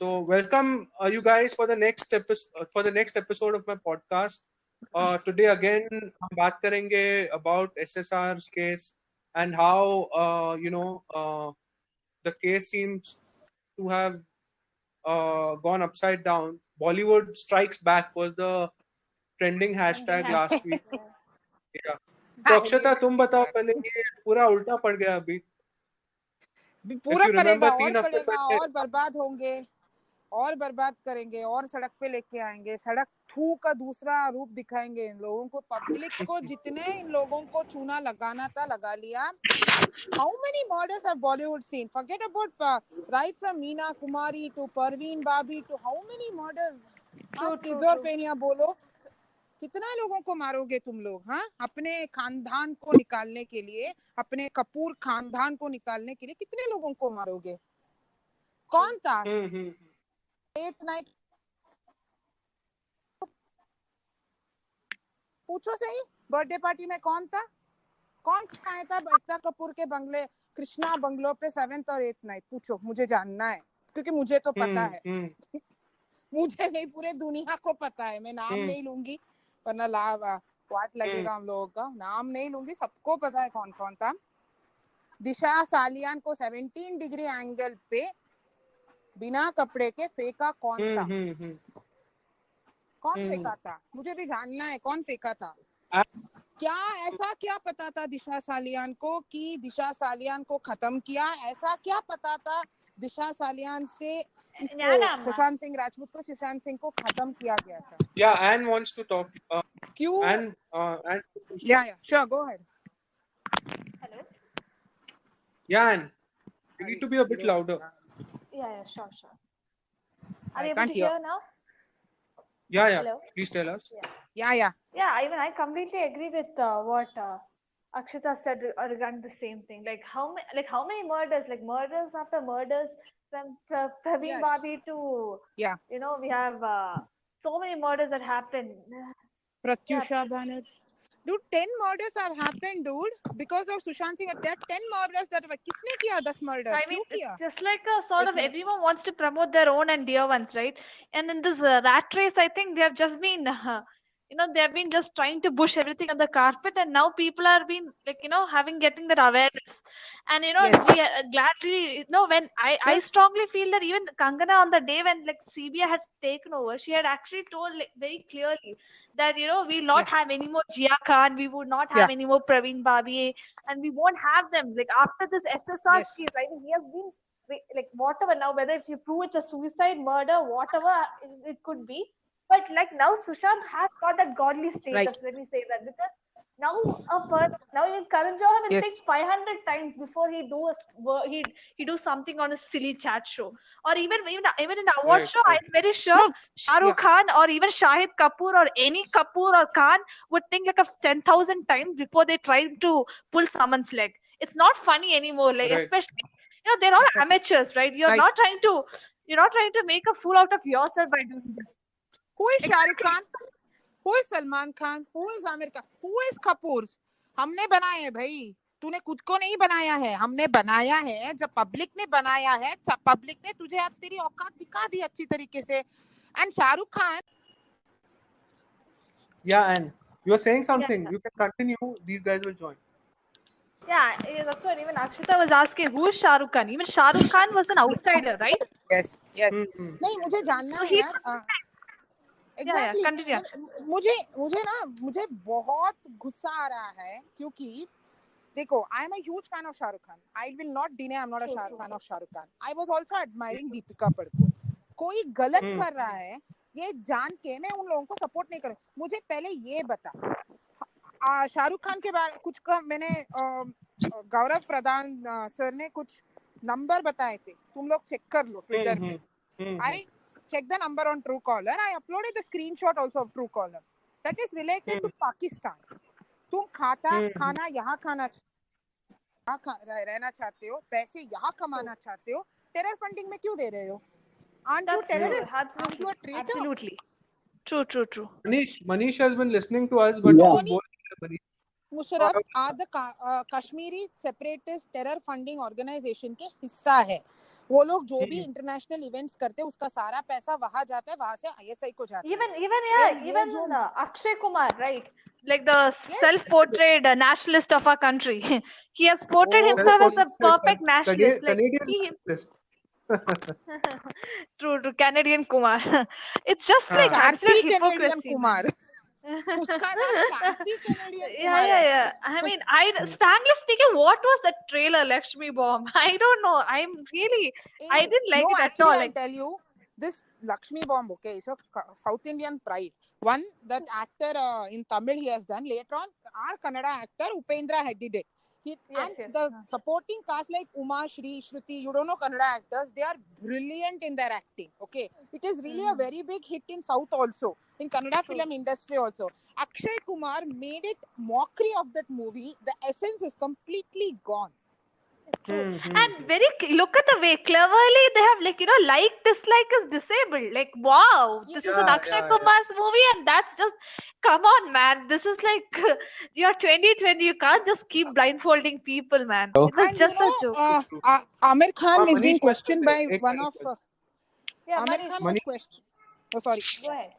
So welcome you guys for the next episode of my podcast. Today again हम बात करेंगे about SSR's case and how the case seems to have gone upside down. Bollywood Strikes Back was the trending hashtag last week. Yeah. तो अक्षता तुम बताओ पहले, ये पूरा उल्टा पड़ गया अभी. पूरा पड़ेगा और 3 हफ्ते पड़ेगा पहले और बर्बाद होंगे और बर्बाद करेंगे और सड़क पे लेके आएंगे. सड़क थू का दूसरा रूप दिखाएंगे इन लोगों को. पब्लिक को जितने इन लोगों को चूना लगाना था लगा लिया. How many murders have Bollywood seen? Forget about right from Meena Kumari to Parveen Babi to how many murders? Schizophrenia बोलो. कितना लोगों को मारोगे तुम लोग? हाँ, अपने खानदान को निकालने के लिए, अपने कपूर खानदान को निकालने के लिए कितने लोगों को मारोगे? कौन था? 8 नाइट पूछो सही. बर्थडे पार्टी में कौन था? कौन आया था एकता कपूर के बंगले कृष्णा बंगलो पे 7th और 8th नाइट? पूछो, मुझे जानना है क्योंकि मुझे तो पता है. मुझे नहीं, पूरे दुनिया को पता है. मैं नाम नहीं लूंगी वरना वाट लगेगा हम लोगों का. नाम नहीं लूंगी, सबको पता है कौन कौन था. दिशा सालियान को 17 डिग्री एंगल पे बिना कपड़े के फेंका कौन था? कौन फेंका था? मुझे भी जानना है कौन फेंका था. क्या ऐसा क्या पता था दिशा सालियान को कि दिशा सालियान को खत्म किया? ऐसा क्या पता था दिशा सालियान से सुशांत सिंह राजपूत को, सुशांत सिंह को खत्म किया गया था? Yeah, Anne wants to talk. क्यों? Anne, yeah, sure, go ahead. Hello. Yeah, Anne, you need to be a bit louder. Yeah, sure. Are you able to hear now? Yeah. Hello? Please tell us. Yeah. Even I completely agree with what Akshita said regarding the same thing. Like how many murders, like murders after murders, from Praveen Babi to we have so many murders that happened. Pratyusha Banerjee. Dude, 10 murders have happened, dude, because of Sushant Singh. That 10 murders that किसने किया 10 murders? I mean, it's just like a sort of everyone wants to promote their own and dear ones, right? And in this rat race, I think they have just been, they have been just trying to push everything on the carpet, and now people are being getting that awareness. And we gladly, when I strongly feel that even Kangana on the day when CBI had taken over, she had actually told very clearly that we'll not have any more Jia Khan, we would not have any more Praveen Babi, and we won't have them after this SSR case. I think he has been whatever now, whether if you prove it's a suicide, murder, whatever it could be, but now Sushant has got that godly status. Let me say that, because now even Karan Johar will think 500 times before he do something on a silly chat show, or even in an award show. I'm very sure Shah Rukh Khan or even Shahid Kapoor or any Kapoor or Khan would think 10,000 times before they try to pull someone's leg. It's not funny anymore. Especially they're all amateurs, right? You're not trying to make a fool out of yourself by doing this. Who is Shah Rukh Khan? Who is Salman Khan? Who is Amir Khan? Who is Kapoor? हमने बनाए हैं भाई. तूने खुद को नहीं बनाया है, हमने बनाया है. जब पब्लिक ने बनाया है, पब्लिक ने तुझे आज तेरी औकात दिखा दी अच्छी तरीके से. And Shahrukh Khan. Yeah, and you are saying something. You can continue. These guys will join. Yeah, that's what even Akshita was asking. Who is Shah Rukh Khan? Even Shah Rukh Khan was an outsider, right? Yes. नहीं, मुझे जानना है यार. Exactly. मुझे बहुत गुस्सा आ रहा है क्योंकि देखो, I am a huge fan of Shah Rukh Khan. I will not deny I'm not a fan of Shah Rukh Khan. I was also admiring Deepika Padukone. कोई गलत कर रहा है ये जान के मैं उन लोगों को सपोर्ट नहीं करूँ. मुझे पहले ये बता, शाहरुख खान के बारे कुछ का मैंने गौरव प्रधान सर ने कुछ नंबर बताए थे, तुम लोग चेक कर लो ट्विटर पे. I check the number on Truecaller. I uploaded the screenshot also of Truecaller. That is related to Pakistan. तुम खाना यहाँ रहना चाहते हो, पैसे यहाँ कमाना चाहते हो, टेरर फंडिंग में क्यों दे रहे हो? Aren't you terrorist? Aren't you a traitor? Absolutely. True. Manish has been listening to us, but Musharraf are the Kashmiri separatist terror funding organization के हिस्सा है. वो लोग जो भी इंटरनेशनल इवेंट्स करते हैं उसका सारा पैसा वहां जाता है, वहां से ISI को जाता है। Even Akshay Kumar, right? Like the self-portrayed nationalist of our country. He has portrayed himself as the perfect nationalist. Like Canadian nationalist. True, Canadian Kumar. It's just like absolute hypocrisy. Kumar. उसका नाम Charsi Canadian Kumar है. Yeah. I mean, frankly speaking, what was the trailer, Lakshmi Bomb? I don't know. I didn't like it at all. I'll tell you, this Lakshmi Bomb, okay, it's a South Indian pride. One, that actor in Tamil he has done. Later on, our Kannada actor Upendra had did it. The supporting cast like Uma, Shri, Shruti, you don't know Kannada actors, they are brilliant in their acting. Okay, it is really a very big hit in South also, in Kannada film industry also. Akshay Kumar made it mockery of that movie. The essence is completely gone. And look at the way cleverly they have, like, like dislike is disabled. Like, wow, this is an Akshay Kumar's movie, and that's just, come on, man. This is like, you're 2020. You can't just keep blindfolding people, man. It's just a joke. Amir Khan is being questioned by one of. Amir Khan was questioned. Oh, sorry. Go ahead.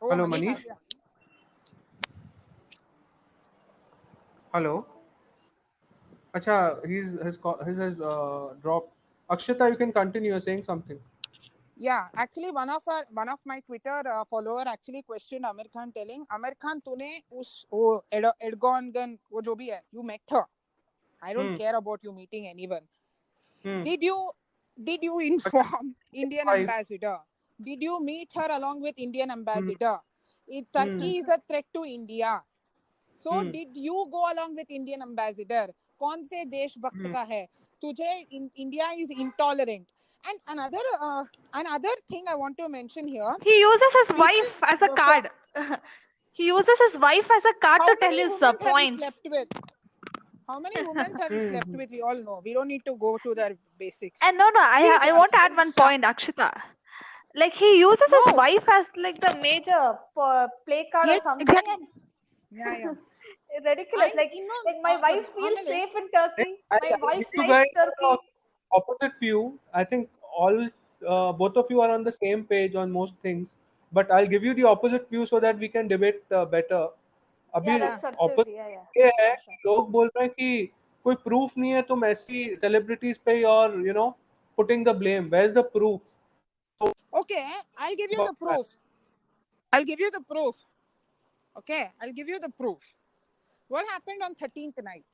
Hello, Manish. Hello. Acha, his has dropped. Akshita, you can continue. You're saying something. Yeah, actually, one of my Twitter follower actually questioned Amir Khan, telling Amir Khan, तूने उस Erdogan वो जो भी है, you met her. I don't care about you meeting anyone. Did you inform Indian ambassador? Did you meet her along with Indian ambassador? Turkey is a threat to India. So did you go along with Indian ambassador? कौन से देशभक्त का है? तुझे India is intolerant. And another thing I want to mention here. He uses his wife as a card. He uses his wife as a card to tell his points. How many women have you slept with? We all know. We don't need to go to their basics. And no, I want to add one point, Akshita. Like, he uses his wife as like the major play card or something. Exactly. Yeah. Ridiculous. Like my wife feels safe in Turkey. My wife likes Turkey. Opposite view. I think both of you are on the same page on most things. But I'll give you the opposite view so that we can debate better. अभी ये है लोग बोल रहे हैं कि कोई proof नहीं है तुम ऐसी celebrities पे और putting the blame. Where's the proof? Okay, I'll give you the proof. Okay, I'll give you the proof. What happened on 13th night?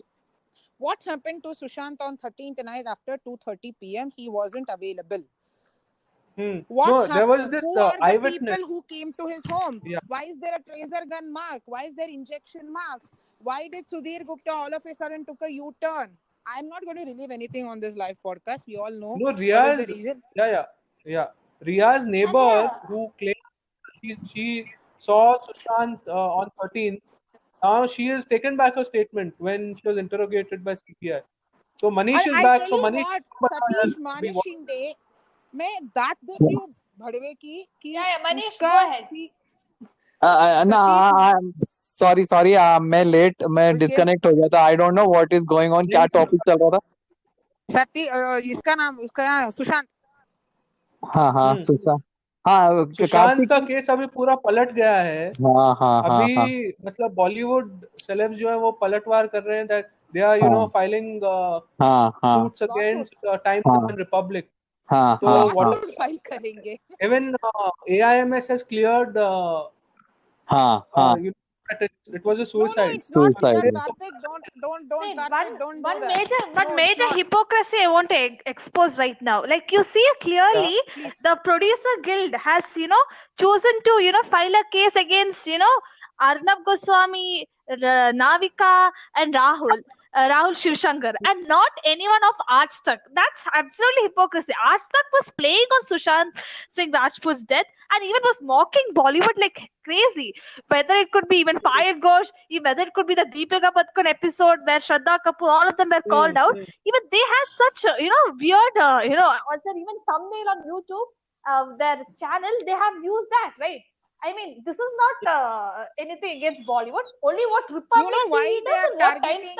What happened to Sushant on 13th night after 2:30 p.m.? He wasn't available. What happened? There was this who are the eyewitness. people who came to his home? Yeah. Why is there a tracer gun mark? Why is there injection marks? Why did Sudhir Gupta all of a sudden took a U-turn? I'm not going to relive anything on this live podcast. We all know. No, Ria's, Ria's neighbor who claimed she saw Sushant on 13th. Now she has taken back her statement when she was interrogated by CBI. So Manish is back. So Manish, Satish Manish Shinde, मैं दांत देख रही हूँ भड़वे की कि Manish, go ahead. I'm sorry, मैं late, मैं disconnect हो गया था. I don't know what is going on. क्या topic चल रहा था? इसका नाम उसका सुशांत. हाँ सुशांत. सुशांत का केस अभी पूरा पलट गया है. अभी मतलब बॉलीवुड सेलेब्स जो है वो पलटवार कर रहे हैं that they are filing suits against Times and Republic. तो what फाइल करेंगे? Even AIMS has cleared it was a suicide. No, it's not. Don't Karthik, don't do that. One major hypocrisy I want to expose right now. Like, you see clearly, the producer guild has chosen to file a case against Arnab Goswami, Navika, and Rahul Shivshankar, and not anyone of Aaj Tak. That's absolutely hypocrisy. Aaj Tak was playing on Sushant Singh Rajput's death and even was mocking Bollywood like crazy. Whether it could be even Payal Ghosh, whether it could be the Deepika Padukone episode where Shraddha Kapoor, all of them were called out. Even they had such weird, was there even thumbnail on YouTube, their channel, they have used that, right? I mean, this is not anything against Bollywood. Only what Republic why they are targeting?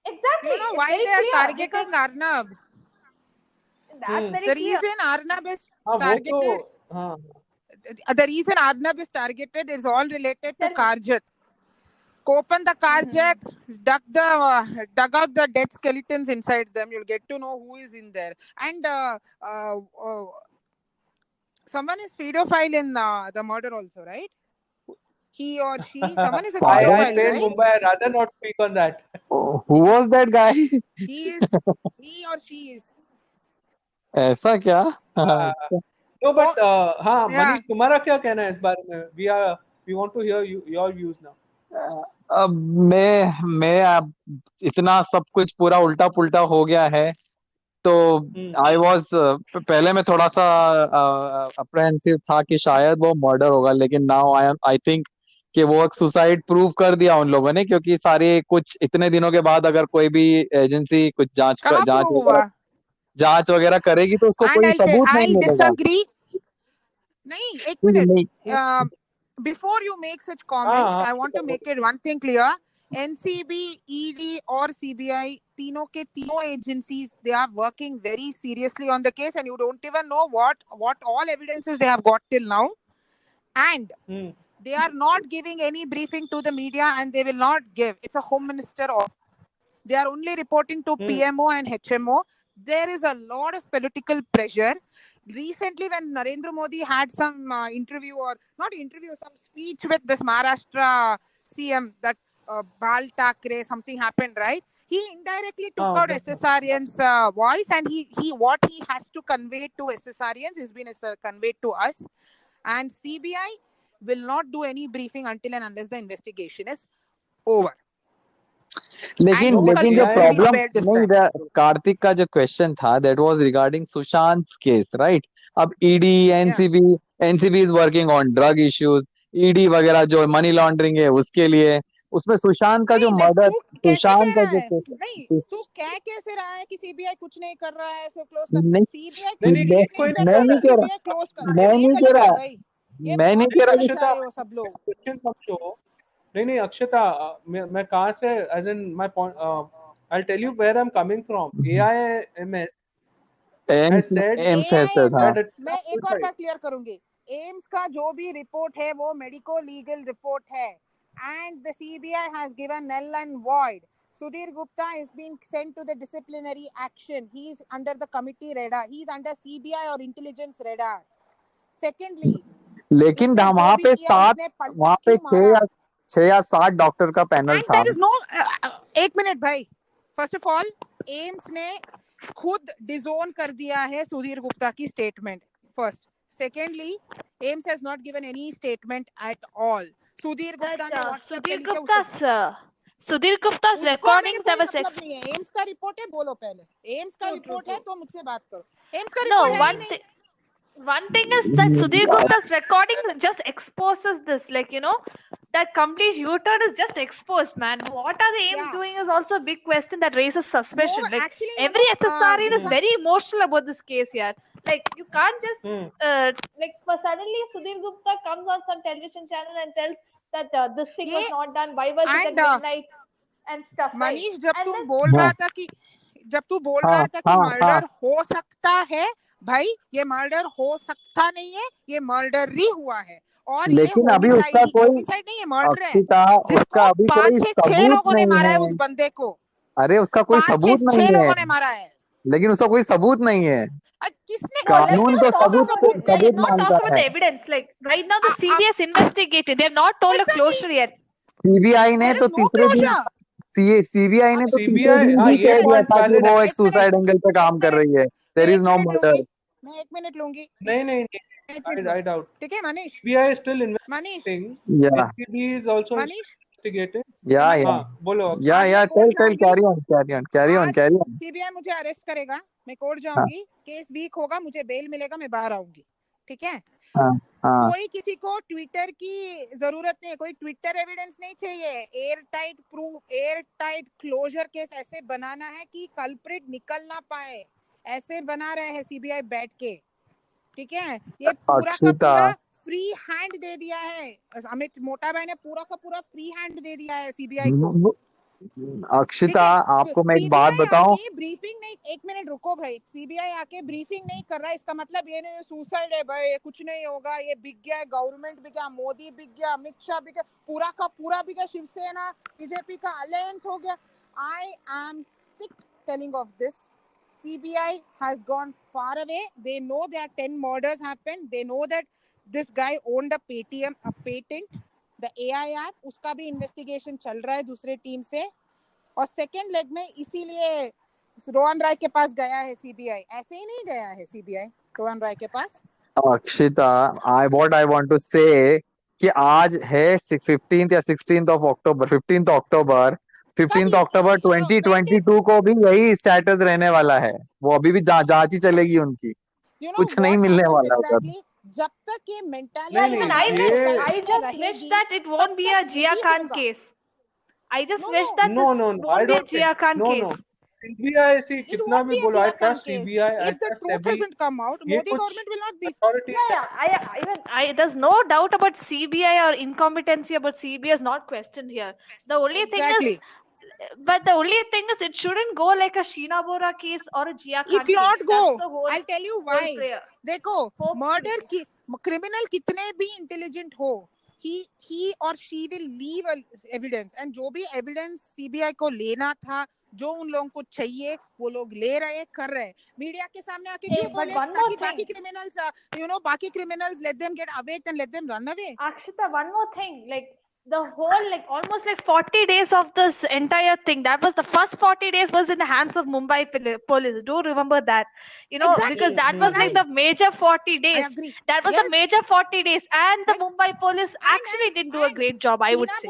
Exactly. exactly. You know It's why very they are clear targeting because Arnab? that's very The clear. reason Arnab is हाँ वो targeted, तो हाँ the reason Arnab is targeted is all related to Tell me. Karjat. Open the Karjat, dug out the dead skeletons inside them. You'll get to know who is in there. And someone is pedophile in the murder also, right? He or she, someone is a I pedophile, stay in right? Mumbai. I'd rather not speak on that. Who was that guy? He or she is. ऐसा क्या? No, but हाँ Yeah. Manish तुम्हारा क्या कहना है इस बारे में? We want to hear your views now. अब मैं अब इतना सब कुछ पूरा उल्टा पुल्टा हो गया है तो आई वॉज पहले मैं थोड़ा सा अप्रहेंसिव था कि शायद वो मर्डर होगा, लेकिन नाउ आई थिंक कि वो एक सुसाइड प्रूव कर दिया उन लोगों ने, क्योंकि सारे कुछ इतने दिनों के बाद अगर कोई भी एजेंसी कुछ कहाँ prove हुआ? जांच वगैरह करेगी तो उसको And कोई सबूत नहीं I'll मिलेगा। disagree. नहीं, एक minute. Before you make such comments, I want to make it one thing clear. NCB, ED और CBI, तीनों के तीनों agencies, they are working very seriously on the case, and you don't even know what all evidences they have got till now, and they are not giving any briefing to the media, and they will not give. It's a Home Minister. They are only reporting to PMO and HMO. There is a lot of political pressure. Recently, when Narendra Modi had some some speech with this Maharashtra CM, that Bal Thackeray, something happened, right? He indirectly took out SSRIan's voice, and what he has to convey to SSRIans has been conveyed to us. And CBI will not do any briefing until and unless the investigation is over. लेकिन जो problem नहीं, कार्तिक का जो question था that was regarding Sushant case, right? अब ED NCB is working on drug issues, ED वगैरह जो money laundering है उसके लिए, उसमें सुशांत का जो मर्डर, सुशांत का जो तू कह कैसे रहा है कि सीबीआई कुछ नहीं कर रहा है, सो क्लोज कर, सीबीआई मैं नहीं कह रहा वो सब लोग क्वेश्चन समझो। नहीं अक्षता, मैं कहाँ से, as in my point, I'll tell you where I'm coming from. AIMS has said that मैं एक और बात क्लियर करूंगी। एम्स का जो भी रिपोर्ट है वो मेडिको लीगल रिपोर्ट है, and the CBI has given null and void. Sudhir Gupta is being sent to the disciplinary action. He is under the committee radar. He is under CBI or intelligence radar. Secondly, लेकिन वहाँ पे 6 या 7 doctor का panel था। There is no एक minute भाई, first of all AIIMS ने खुद डिसोन कर दिया है सुधीर गुप्ता की statement, first. Secondly, AIIMS has not given any statement at all. Sudhir Gupta ने सुधीर गुप्ता's recordings have a एम्स का रिपोर्ट है, बोलो पहले एम्स का रिपोर्ट है तो मुझसे बात करो। एम्स का रिपोर्ट है। One thing is that Sudhir Gupta's recording just exposes this, like, you know, that complete U-turn is just exposed, man. What are the AIMS doing is also a big question that raises suspicion. No, like actually, every SSRIan is very emotional about this case here. Like you can't just suddenly Sudhir Gupta comes on some television channel and tells that this thing was not done. Why was it at midnight and stuff? Manish, जब तू बोल रहा था कि murder हो सकता है, भाई ये मर्डर हो सकता नहीं है, ये मर्डर ही हुआ है। और लेकिन अभी उसका कोई नहीं है, मर्डर है, उसका अभी कोई सबूत लोगों ने मारा है उस बंदे को। अरे उसका कोई सबूत नहीं है, लोगों ने मारा है, लेकिन उसका कोई सबूत नहीं है। किसने? कानून तो सबूत मानता है। Evidence, like right now the CBI is investigating. They have not told a closure yet. CBI ने तो तीसरे दिन सीबीआई ने तो तीसरे दिन ही कह दिया था कि वो एक सुसाइड एंगल पे काम कर रही है। There is no murder. मैं 1 मिनट लूंगी। नहीं I doubt. ठीक है Manish? CBI is still investigating. Yeah. CBI is also investigating. Yeah. बोलो। Yeah. Tell, carry on. CBI मुझे अरेस्ट करेगा, मैं कोर्ट जाऊंगी, केस वीक होगा, मुझे बेल मिलेगा, मैं बाहर आऊंगी, ठीक है? कोई किसी को ट्विटर की जरूरत नहीं है, कोई ट्विटर एविडेंस नहीं चाहिए। Airtight proof, airtight closure case ऐसे बनाना है कि कल्प्रिट निकल ना पाए, ऐसे बना रहे हैं सीबीआई बैठ के, ठीक है? ये पूरा का पूरा फ्री हैंड दे दिया है अमित मोटा भाई ने, पूरा का पूरा फ्री हैंड दे दिया है सीबीआई को। अक्षिता, आपको मैं एक बात सीबीआई बताऊं, आके ब्रीफिंग नहीं, एक मिनट रुको भाई, सीबीआई आके ब्रीफिंग नहीं कर रहा है, इसका मतलब ये नहीं सुसाइड है भाई, ये कुछ नहीं होगा, ये बिक गया है, गवर्नमेंट बिक गया, मोदी बिक गया, अमित शाह बिक गया, पूरा का पूरा बिक गया, शिवसेना बीजेपी का अलायंस हो गया. I am sick telling of this. CBI has gone far away. They know there are 10 murders happened. They know that this guy owned a patent, the AI app. उसका भी इन्वेस्टिगेशन चल रहा है दूसरे team से. और सेकेंड लेग में इसीलिए रोहन राय के पास गया है सीबीआई. ऐसे ही नहीं गया है सीबीआई रोहन राय के पास. अक्षिता, आई वांट टू से कि आज है 15th या 16th of October, 15th October 15th अक्टूबर 2022 को भी यही स्टेटस रहने वाला है. वो अभी भी जांच ही चलेगी उनकी. कुछ नहीं मिलने वाला उधर. जब तक ये mentality. Even I just wish that it won't be a Jia Khan case. I just wish that this won't be a Jia Khan case. CBI से कितना भी बोलो, I trust CBI. If the truth hasn't come out, Modi government will not be. Yeah. There's no doubt about CBI or incompetency about CBI is not questioned here. The only thing is, it shouldn't go like a Sheena Bora case or a Jia Khan case. It cannot go. I'll tell you why. देखो, murder की criminal कितने भी intelligent हो, he or she will leave evidence, and जो भी evidence CBI को लेना था, जो उन लोगों को चाहिए, वो लोग ले रहे, कर रहे. मीडिया के सामने आके क्यों बोले ताकि बाकी criminals let them get away and let them run away. Akshita, one more thing, like the whole, like almost like 40 days of this entire thing, that was the first 40 days was in the hands of Mumbai police. Do remember that, Exactly. because that was like the major 40 days. I agree. That was the major 40 days, and the Mumbai police actually didn't do a great job, I would say.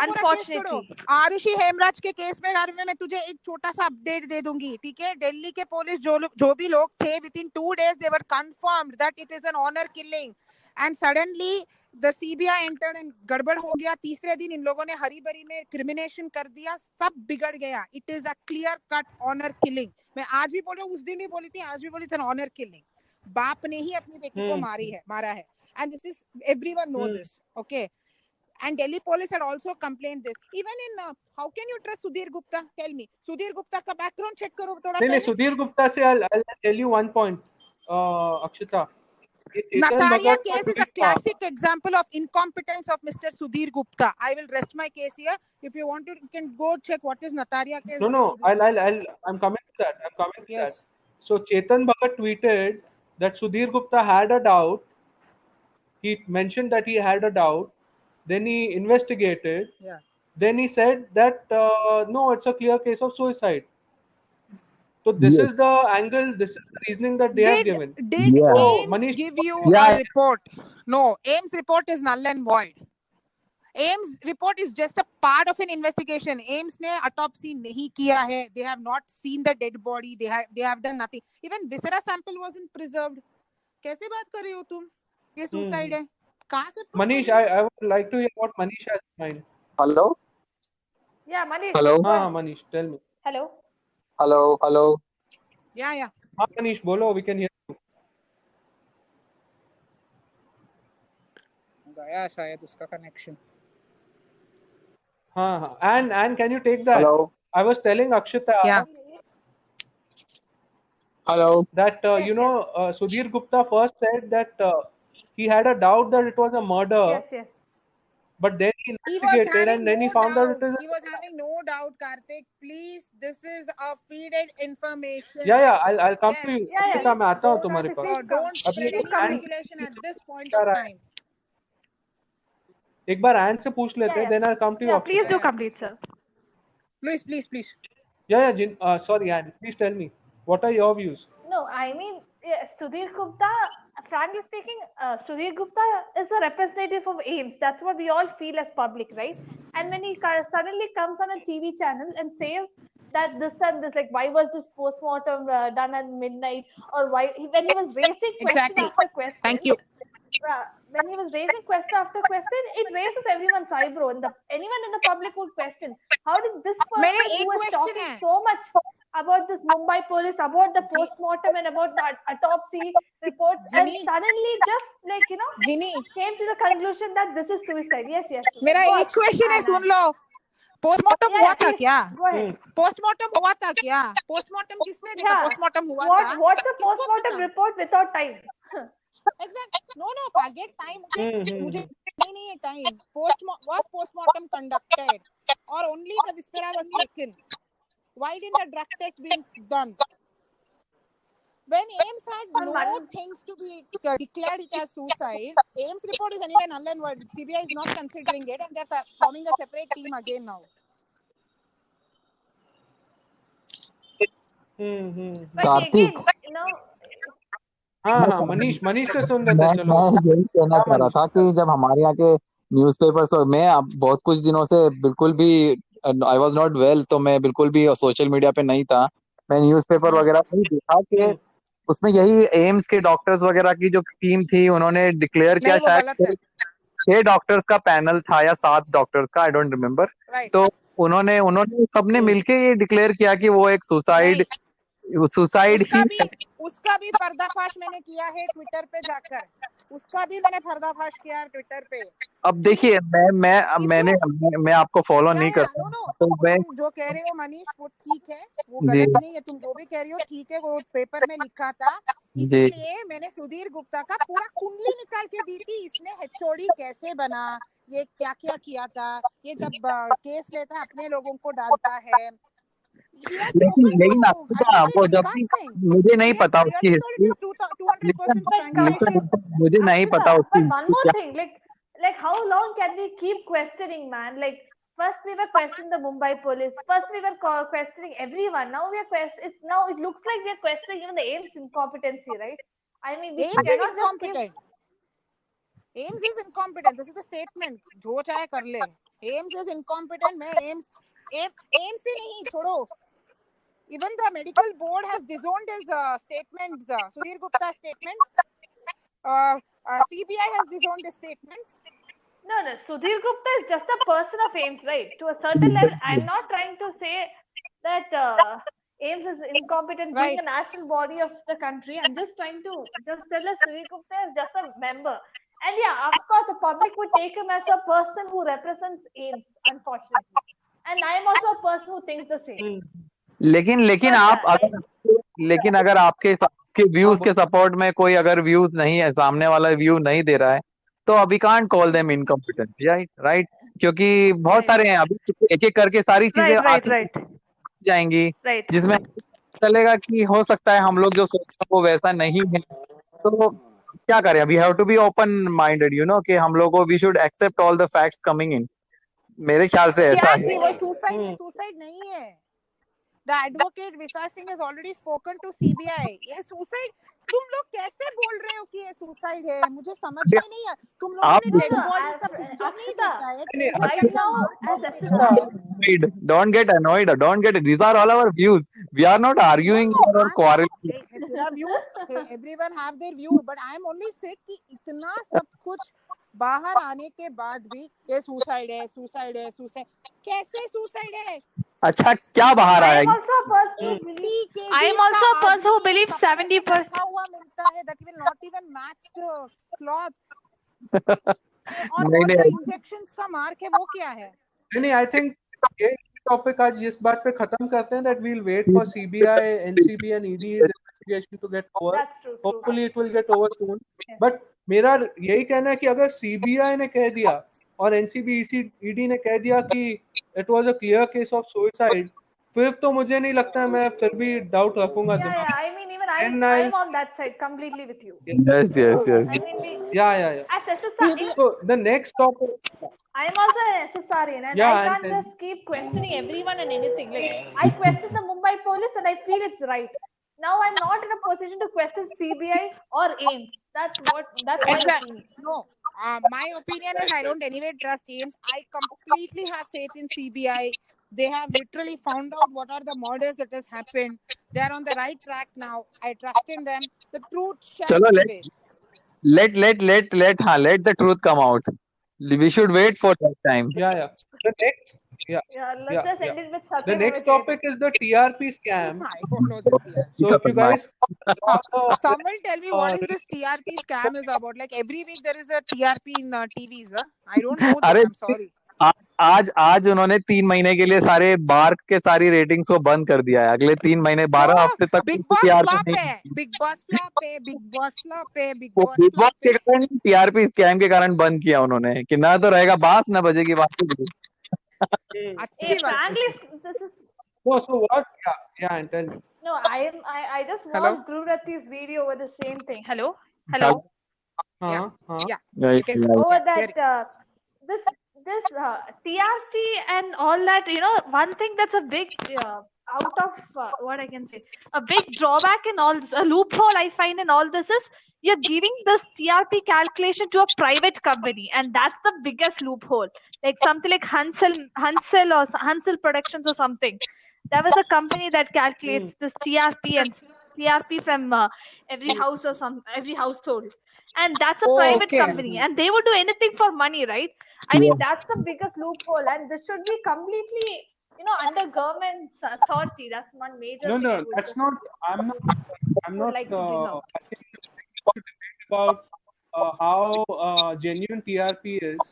Unfortunately. Arushi Hemraj के case में मैं तुझे एक छोटा सा update दे दूंगी, ठीक है. दिल्ली के पुलिस जो भी लोग थे, within 2 days they were confirmed that it is an honor killing, and suddenly the CBI entered and गड़बड़ हो गया. तीसरे दिन इन लोगों ने हरी भरी में क्रिमिनेशन कर दिया, सब बिगड़ गया. It is a clear cut honor killing. मैं आज भी बोल रहा हूँ, उस दिन भी बोली थी, आज भी बोली थी, honor killing. बाप ने ही अपनी बेटी को मारा है, and this is everyone know this, okay. And Delhi police had also complained this. Even in how can you trust Sudhir Gupta? Tell me. Sudhir Gupta का background check करो थोड़ा. नहीं, Sudhir Gupta से I'll tell you one point, Akshita. Natalia case is a classic example of incompetence of Mr. Sudhir Gupta. I will rest my case here. If you want to, you can go check what is Natalia case. No, I'm coming to that. So Chetan Bhagat tweeted that Sudhir Gupta had a doubt. He mentioned that he had a doubt. Then he investigated. Yeah. Then he said that no, it's a clear case of suicide. So this is the angle, this is the reasoning that they have given. Did AIMS give you a report? No, AIMS report is null and void. AIMS report is just a part of an investigation. AIMS ने autopsy नहीं किया है. They have not seen the dead body. They have done nothing. Even viscera sample wasn't preserved. कैसे बात कर रहे हो तुम? ये suicide है. कहाँ से? Manish, I would like to hear what Manish has in mind. Hello? Yeah, Manish. Hello? Manish, tell me. Hello. Yeah. Manish, bolo, we can hear you. गया शायद उसका connection. And can you take that? Hello? I was telling Akshita. Yeah. Hello? That Sudhir Gupta first said that he had a doubt that it was a murder. Yes. But then he investigated and then he found out it is. He was having no doubt, Karthik. Please, this is a feeded information. Yeah, I'll come to you. Yeah. मैं आता हूँ तुम्हारे पास. Don't spread any speculation at this point of time. एक बार Anne से पूछ लेते हैं, then I'll come to you. Yeah, please do complete, sir. Please. Yeah. Sorry, Anne. Please tell me. What are your views? No, I mean, Sudhir Gupta, frankly speaking, Sudhir Gupta is a representative of AIMS. That's what we all feel as public, right? And when he suddenly comes on a TV channel and says that this and this, like, why was this postmortem done at midnight? Or why, when he was raising question after question. Thank you. When he was raising question after question, it raises everyone's eyebrow. And anyone in the public would question, how did this person who was talking so much about this Mumbai police, about the postmortem and about the autopsy reports, and suddenly just came to the conclusion that this is suicide. Yes. मेरा एक question है, सुन लो. Postmortem हुआ था क्या? Go ahead. Postmortem हुआ था क्या? Postmortem किसने देखा? पोस्टमार्टम हुआ था? What's a किसको postmortem पता? report without time? Exactly. No, forget time. मुझे नहीं है time. Was postmortem conducted or only the viscera was taken? Why didn't the drug test being done? When AIMS had no things to be declared it as suicide, AIMS report is anyway null and void. CBI is not considering it, and they're forming a separate team again now. Kartik, हाँ मनीष से सुन रहे मैं थे। चलो यही कहना चाह रहा था कि जब हमारे यहाँ के न्यूज़पेपर्स और मैं अब बहुत कुछ दिनों से बिल्कुल भी आई वाज नॉट वेल, तो मैं बिल्कुल भी सोशल मीडिया पे नहीं था। मैं न्यूज़पेपर वगैरह नहीं देखा कि उसमें यही एम्स के डॉक्टर्स वगैरह की जो टीम थी उन्होंने डिक्लेयर किया, शायद 6 डॉक्टर्स का पैनल था या 7 डॉक्टर्स का, आई डोंट रिमेम्बर। तो उन्होंने सबने मिलके ये डिक्लेयर किया कि वो एक सुसाइड ही। उसका भी पर्दाफाश मैंने किया है ट्विटर पे जाकर, उसका भी मैंने पर्दाफाश किया है ट्विटर पे। अब देखिए मैं आपको फॉलो नहीं करता, तो मैं जो कह रहे हो मनीष वो ठीक है, वो गलत नहीं है। तुम जो भी कह रही हो ठीक है, वो पेपर में लिखा था, इसलिए मैंने सुधीर गुप्ता का पूरा कुंडली निकाल के दी थी। इसने HOD कैसे बना, ये क्या क्या किया था, ये जब केस लेता है अपने लोगों को डालता है। लेकिन वो जब मुझे नहीं पता उसकी हिस्ट्री, मुझे नहीं पता उसकी history. One more thing, like how long can we keep questioning, man? Like first we were questioning the Mumbai police, first we were questioning everyone, now we are now it looks like we are questioning even the AIMS incompetency, right? I mean, we cannot just keep... AIMS is incompetent. This is the statement. जो चाहे कर ले, AIMS is incompetent. मैं AIMS से नहीं, छोड़ो। Even the medical board has disowned his statements, Sudhir Gupta's statements. CBI has disowned his statements. No, Sudhir Gupta is just a person of AIMS, right? To a certain level, I'm not trying to say that AIMS is incompetent, being a national body of the country. I'm just trying to tell us Sudhir Gupta is just a member. And yeah, of course, the public would take him as a person who represents AIMS, unfortunately. And I am also a person who thinks the same. लेकिन अगर आपके views के support में कोई अगर views नहीं है, सामने वाला व्यू नहीं दे रहा है, तो अभी can't call them incompetent, right? क्योंकि बहुत सारे हैं, अभी एक एक करके सारी चीजें जाएंगी, जिसमें चलेगा कि हो सकता है हम लोग जो सोचते हैं वो वैसा नहीं है। तो क्या करें, we have to be open minded, कि हम लोग को we should accept all the facts coming in. मेरे ख्याल से ऐसा है। वो सुसाइड नहीं है। The advocate Vishal Singh has already spoken to CBI. ये सुसाइड, तुम लोग कैसे बोल रहे हो कि ये सुसाइड है? मुझे समझ में नहीं है। तुम लोगों ने डेड बॉडी का पिक्चर नहीं देखा है? Right now, as SSR, don't get annoyed. These are all our views. We are not arguing or quarreling. Everyone have their view, but I am only saying कि इतना सब कुछ बाहर आने के बाद भी ये सुसाइड है, कैसे सुसाइड है? अच्छा, क्या बाहर आया? I am also a person who believes 70% हुआ मिलता है, that will not even match the cloth. और वो जो इंजेक्शंस का मार्क है वो क्या है? नहीं, I think ये टॉपिक आज इस बात पे खत्म करते हैं, that we'll wait for CBI, NCB and ED's investigation to get over. That's true. Hopefully it will get over soon. But मेरा यही कहना है कि अगर CBI ने कह दिया और NCB ED ने कह दिया कि it was a clear case of suicide, फिर तो मुझे नहीं लगता है, मैं फिर भी डाउट रखूंगा। Yeah, I mean, even I'm on that side completely with you. Yes. I mean, yeah. As SSR, so the next topic, I am also an SSRian, and I can't just keep questioning everyone and anything. Like, I question the Mumbai police, and I feel it's right. Now I'm not in a position to question CBI or AIMS. That's my opinion. No, my opinion is I don't anyway trust AIMS. I completely have faith in CBI. They have literally found out what are the murders that has happened. They are on the right track now. I trust in them. The truth shall prevail. Let the truth come out. We should wait for that time. Yeah. Let's just end it with Satyam. The next topic is the TRP scam. I don't know this. So if you guys, someone tell me what is this TRP scam is about? Like every week there is a TRP in TVs. I don't know this. I'm sorry. आज आज उन्होंने 3 महीने के लिए सारे बार के सारी ratings को बंद कर दिया है। अगले 3 महीने 12 हफ्ते तक बिग बॉस टीआरपी फ्लॉप नहीं। है, बिग बॉस फ्लॉप है, बिग बॉस फ्लॉप है, बिग वो बॉस बिग बॉस फ्लॉप के है। कारण टीआरपी स्कैम के कारण बंद किया उन्होंने कि ना तो रहेगा बांस ना बजेगी बांसुरी। अच्छी बात है। frankly, this is So what? Yeah, and tell me. no. I just Hello? watched Dhruv Rathi's video with the same thing. Hello. Hello? Yeah. हाँ. Yeah. Right, You can right. Over hear that it. this TRP and all that, one thing that's a big out of what I can say, a big drawback in all this, a loophole I find in all this is you're giving this TRP calculation to a private company, and that's the biggest loophole. Like something like Hansel Productions or something. There was a company that calculates this TRP and TRP from every house or every household, and that's a Oh, private okay. company, and they would do anything for money, right? I mean, that's the biggest loophole, and this should be completely, under government's authority. That's one major thing I No, would that's not. I'm not. like to bring up. I think we should debate about how genuine TRP is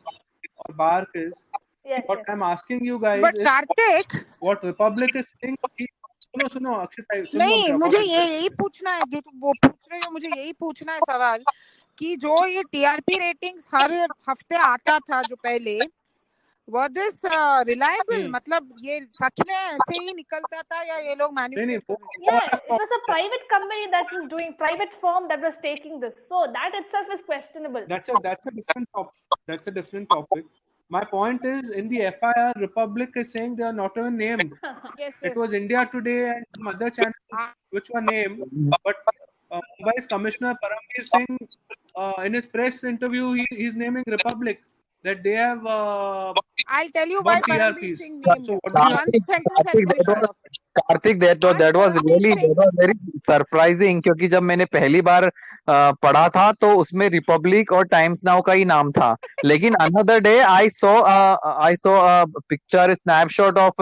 or Bark is. Yes, What yes. I'm asking you guys But is Karthik, what Republic is saying. सुनो अक्षय सुन लो नहीं, मेरा मुझे बहुत यही पूछना है जो तुम वो पूछ रहे हो, मुझे यही पूछना है सवाल कि जो ये टीआरपी रेटिंग्स हर हफ्ते आता था जो पहले, was this reliable? मतलब ये सच में ऐसे ही निकलता था या ये लोग मैनिपुलेट कर रहे थे? Yeah, it was a private company that was doing, private firm that was taking this, so that itself is questionable. That's a different topic. That's a different topic. My point is, in the FIR, Republic is saying they are not even named. Yes, It was India Today and some other channels which were named, but Mumbai's Commissioner Paramveer Singh, in his press interview, he's naming Republic, that they have I'll tell you why bought Paramveer TRPs. Singh named So it. what do you One sentence at my show off. Kartik that was very surprising, क्योंकि जब मैंने पहली बार पढ़ा था तो उसमें Republic और times now का ही नाम था, लेकिन another day I saw picture snapshot of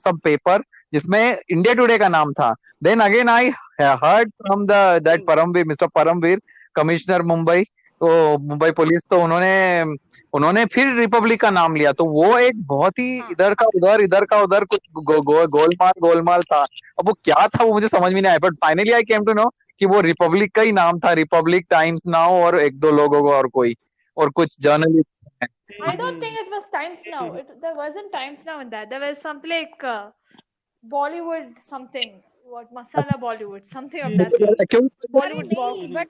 some paper जिसमें इंडिया टुडे का नाम था. Then again I heard from that Parambir, mister Parambir, commissioner Mumbai, तो मुंबई पुलिस, तो उन्होंने फिर रिपब्लिक का नाम लिया. तो वो एक बहुत ही इधर का उधर कुछ गोलमाल था. अब वो क्या था वो मुझे समझ में नहीं आया, but finally I came to know कि वो रिपब्लिक का ही नाम था, रिपब्लिक, टाइम्स नाउ और एक दो लोगों को और कुछ जर्नलिस्ट हैं. I don't think it was Times Now. There wasn't Times Now in that. There was something like Bollywood something. What Masala Bollywood? Something of that sort. Bollywood नहीं, but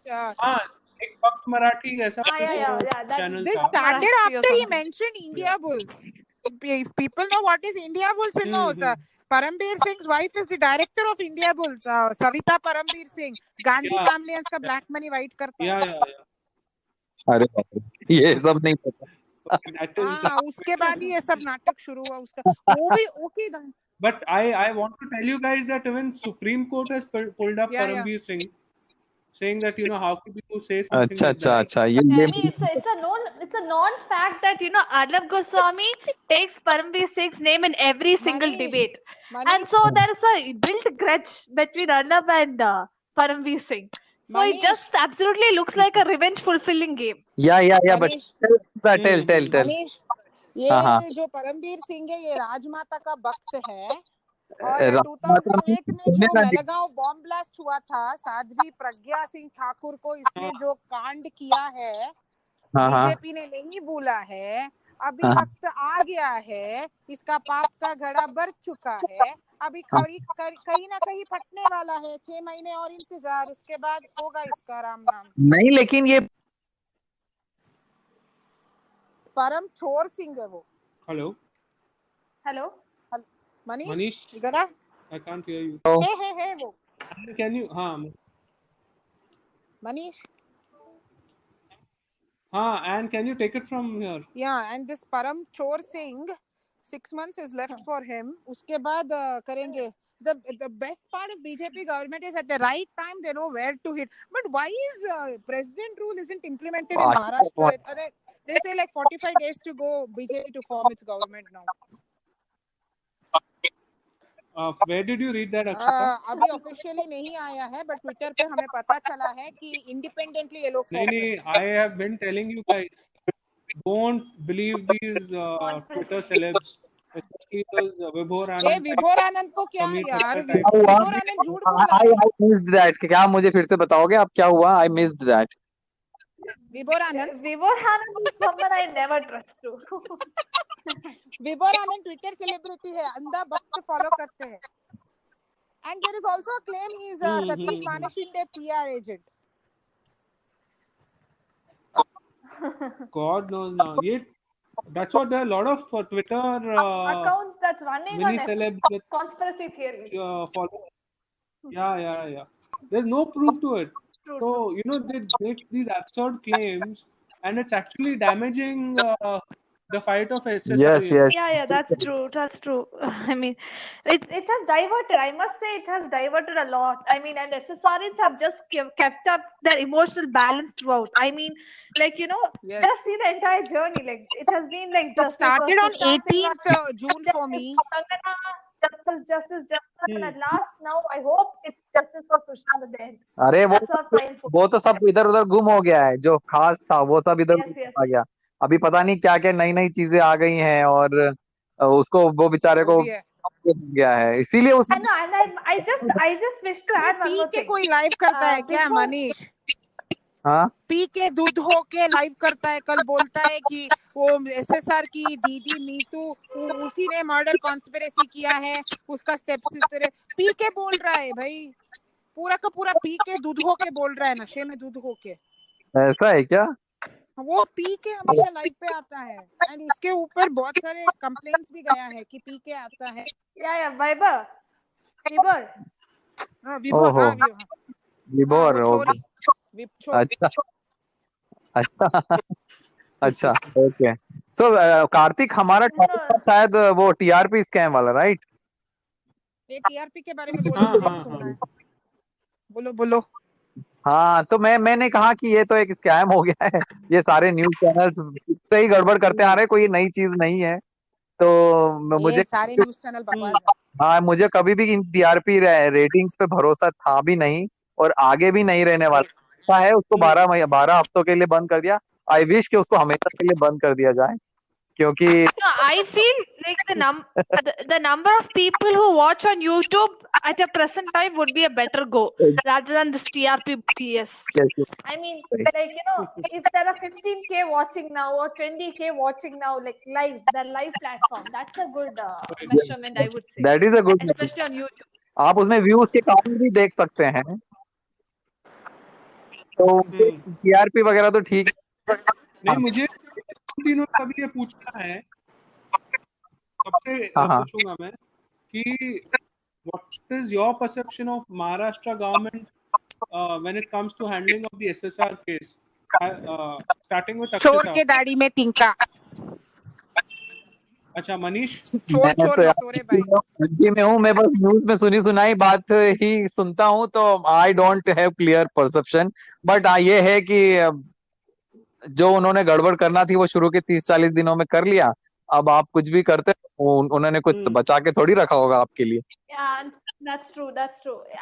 एक वक्त मराठी ऐसा yeah. That channel this था. started Marathi or after he something. mentioned India Bulls. If people know what is India Bulls, will know. Paramveer Singh's wife is the director of India Bulls, Savita Paramveer Singh. Gandhi family and उसका black money white करता है. Yeah. अरे ये सब नहीं पता. हाँ, उसके बाद ही ये सब नाटक शुरू हुआ उसका. वो भी okay then. But I want to tell you guys that even Supreme Court has pulled up Paramveer Singh, saying that how could you say something like that? अच्छा I mean, it's a known fact that Arnab Goswami takes Paramveer Singh's name in every single debate, and so there is a built grudge between Arnab and Paramveer Singh. So it just absolutely looks like a revenge fulfilling game. Yeah, but tell. Manish, ये जो परमवीर सिंह है, ये राजमाता का भक्त है. और 2008 में जो बेलगांव बॉम्ब ब्लास्ट हुआ था, साध्वी प्रज्ञा सिंह ठाकुर को इसने जो कांड किया है, बीजेपी ने नहीं भूला है. अभी वक्त आ गया है, इसका पाप का घड़ा भर चुका है. अभी कहीं ना कहीं फटने वाला है. 6 महीने और इंतजार, उसके बाद होगा इसका राम नाम. नहीं, लेकिन ये परम चोर सिंह है वो. Hello. Manish, इधर आ. I can't hear you. है वो. Can you? हाँ. Manish. And can you take it from here? Yeah, and this Param Chor Singh, 6 months is left for him. उसके बाद करेंगे. The best part of BJP government is at the right time they know where to hit. But why is president rule isn't implemented in Maharashtra? They say like 45 days to go BJP to form its government now. Where did you read that, Akshata? अभी officially नहीं आया है, but Twitter पे हमें पता चला है कि इंडिपेंडेंटली ये लोग नहीं, I have been telling you guys. don't believe these Twitter celebs, especially those Vibhor A Anand, विभोर आनंद को क्या Sameer यार, Bhatta type. क्या हुआ? विभोर आनंद झूठ बोला है। I missed that. क्या मुझे फिर से बताओगे आप क्या हुआ? I missed that. विभोर आनंद is someone I never trust to. विभोर आनंद ट्विटर सेलिब्रिटी है, अंधा भक्त फॉलो करते हैं। And there is also a claim he is Satish Manashinde PR agent. God knows now. That's what there are a lot of Twitter accounts that's running mini on celebs with conspiracy theories. followers. Yeah. There's no proof to it. True. So they make these absurd claims, and it's actually damaging the fight of SSR. Yes. Yeah, that's true. I mean, it has diverted. I must say, it has diverted a lot. I mean, and SSRians have just kept up their emotional balance throughout. I mean, like Yes. just see the entire journey. Like it has been like So justice started on versus dancing 18th June for me. justice, and at last now I hope it's justice for Sushant at the end. अरे That's our prime focus. वो तो सब इधर उधर गुम हो गया है, जो खास था वो सब इधर Yes. आ गया। अभी पता नहीं क्या क्या नई चीजें आ गई हैं, और उसको वो बेचारे को गया है, इसीलिए उसमें I just wish to add one more P के thing. कोई लाइव करता है क्या मनीष? हाँ, पी के दूध हो के लाइव करता है, कल बोलता है कि वो एसएसआर की दीदी नीतू उसी ने मर्डर कॉन्स्पिरेसी किया है, उसका स्टेप सिस्टर है। पी के बोल रहा है भाई, पूरा का पूरा पी के दूध हो के बोल रहा है, नशे में दूध हो के। ऐसा है क्या? वो पी के हमेशा लाइव पे आता है, एंड उसके ऊपर बहुत सारे कंप्लेंट्स भी गया है कि पी के आता है। विभोर अच्छा ओके। सो कार्तिक, हमारा टॉपिक शायद वो टीआरपी स्कैम वाला, राइट? ये टीआरपी के बारे में बोलो। बोलो। हाँ, तो मैंने कहा कि ये तो एक स्कैम हो गया है, ये सारे न्यूज चैनल्स से ही गड़बड़ करते आ रहे हैं, कोई नई चीज नहीं है। तो मुझे सारे न्यूज चैनल बकवास है। हाँ, मुझे कभी भी इन टीआरपी रेटिंग्स पे भरोसा था भी नहीं, और आगे भी नहीं रहने वाला। अच्छा है उसको 12 हफ्तों के लिए बंद कर दिया। आई विश कि उसको हमेशा के लिए बंद कर दिया जाए, क्योंकि I feel like the number of people who watch on YouTube at a present time would be a better go rather than this TRP PS. Yes. I mean, like if there are 15K watching now or 20K watching now, like the live platform, that's a good measurement, I would say. That is a good, especially on YouTube. आप उसमें views के count भी देख सकते हैं, तो TRP वगैरह तो ठीक है। नहीं, मुझे तीनों का भी ये पूछना है, सबसे पूछूंगा मैं कि what is your perception of Maharashtra government when it comes to handling of the SSR case, starting with Akshita. चोर के दाढ़ी में तिनका। अच्छा मनीष, मैं हूँ, मैं बस न्यूज में सुनी सुनाई बात ही सुनता हूँ, तो I don't have clear perception, but ये है कि जो उन्होंने गड़बड़ करना थी वो शुरू के 30-40 दिनों में कर लिया। अब आप कुछ भी करते, उन्होंने कुछ बचा के थोड़ी रखा होगा आपके लिए। That's true.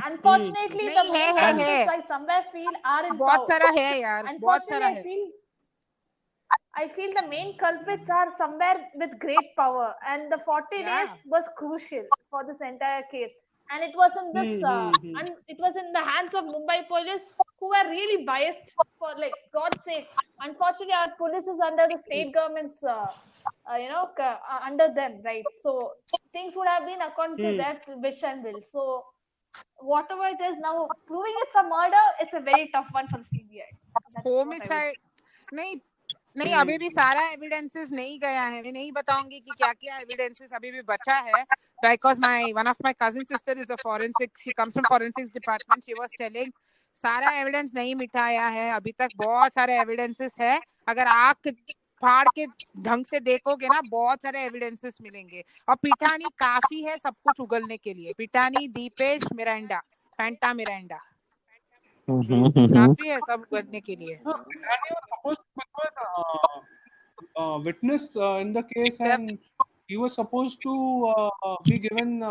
Unfortunately, the main culprits I somewhere feel are in बहुत सारा है यार, बहुत सारा है। I feel the main culprits are somewhere with great power, and the 40 days was crucial for this entire case. And it was in this, and it was in the hands of Mumbai police, who were really biased. For like God's sake, unfortunately, our police is under the state government's, under them, right? So things would have been according to their wish and will. So whatever it is now, proving it's a murder, it's a very tough one for the CBI. Homicide, नहीं अभी भी सारा evidences नहीं गया है। मैं नहीं बताऊंगी कि क्या क्या एविडेंसेस अभी भी बचा है, because one of my cousin sister is a forensic, she comes from forensics department, she was telling सारा एविडेंस नहीं मिटाया है अभी तक, बहुत सारे एविडेंसेस है। अगर आंख फाड़ के ढंग से देखोगे ना, बहुत सारे एविडेंसेस मिलेंगे। और पिठानी काफी है सब कुछ उगलने के लिए, पिठानी, दीपेश, मिरांडा, फैंटा मिरांडा काफी है सब करने के लिए। Witness in the case, and he was supposed to be given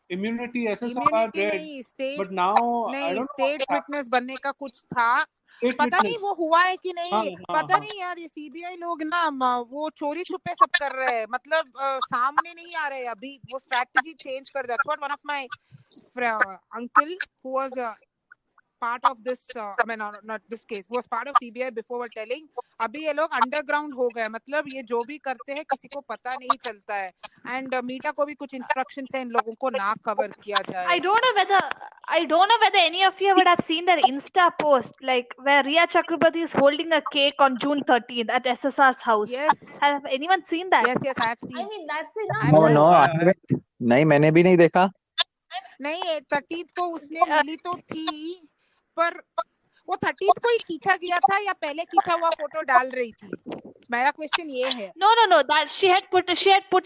immunity, SSR, नहीं, but now नहीं, स्टेट विटनेस बनने का कुछ था, पता नहीं वो हुआ है कि नहीं, हाँ, पता नहीं यार। ये सीबीआई लोग ना वो चोरी छुपे सब कर रहे हैं, मतलब सामने नहीं आ रहे अभी, वो स्ट्रैटेजी चेंज कर। That's what one of my uncle who was part of this I mean not this case, who was part of CBI before were telling अभी ये लोग अंडरग्राउंड हो गए, मतलब ये जो भी करते हैं किसी को पता नहीं चलता है। एंड मीडिया को भी कुछ इंस्ट्रक्शंस है इन लोगों को ना कवर किया जाए। I don't know whether any of you would have seen their Insta post, like where Riya Chakraborty is holding a cake on June 13th at SSR's house. Yes. Have anyone seen that? Yes, I have seen. I mean, that's enough. No, नहीं, मैंने भी नहीं देखा। नहीं, 30th को उसने मिली तो थी, पर वो 30th को ही खींचा गया था या पहले खींचा हुआ फोटो डाल रही थी? मेरा क्वेश्चन ये है। No, that she had put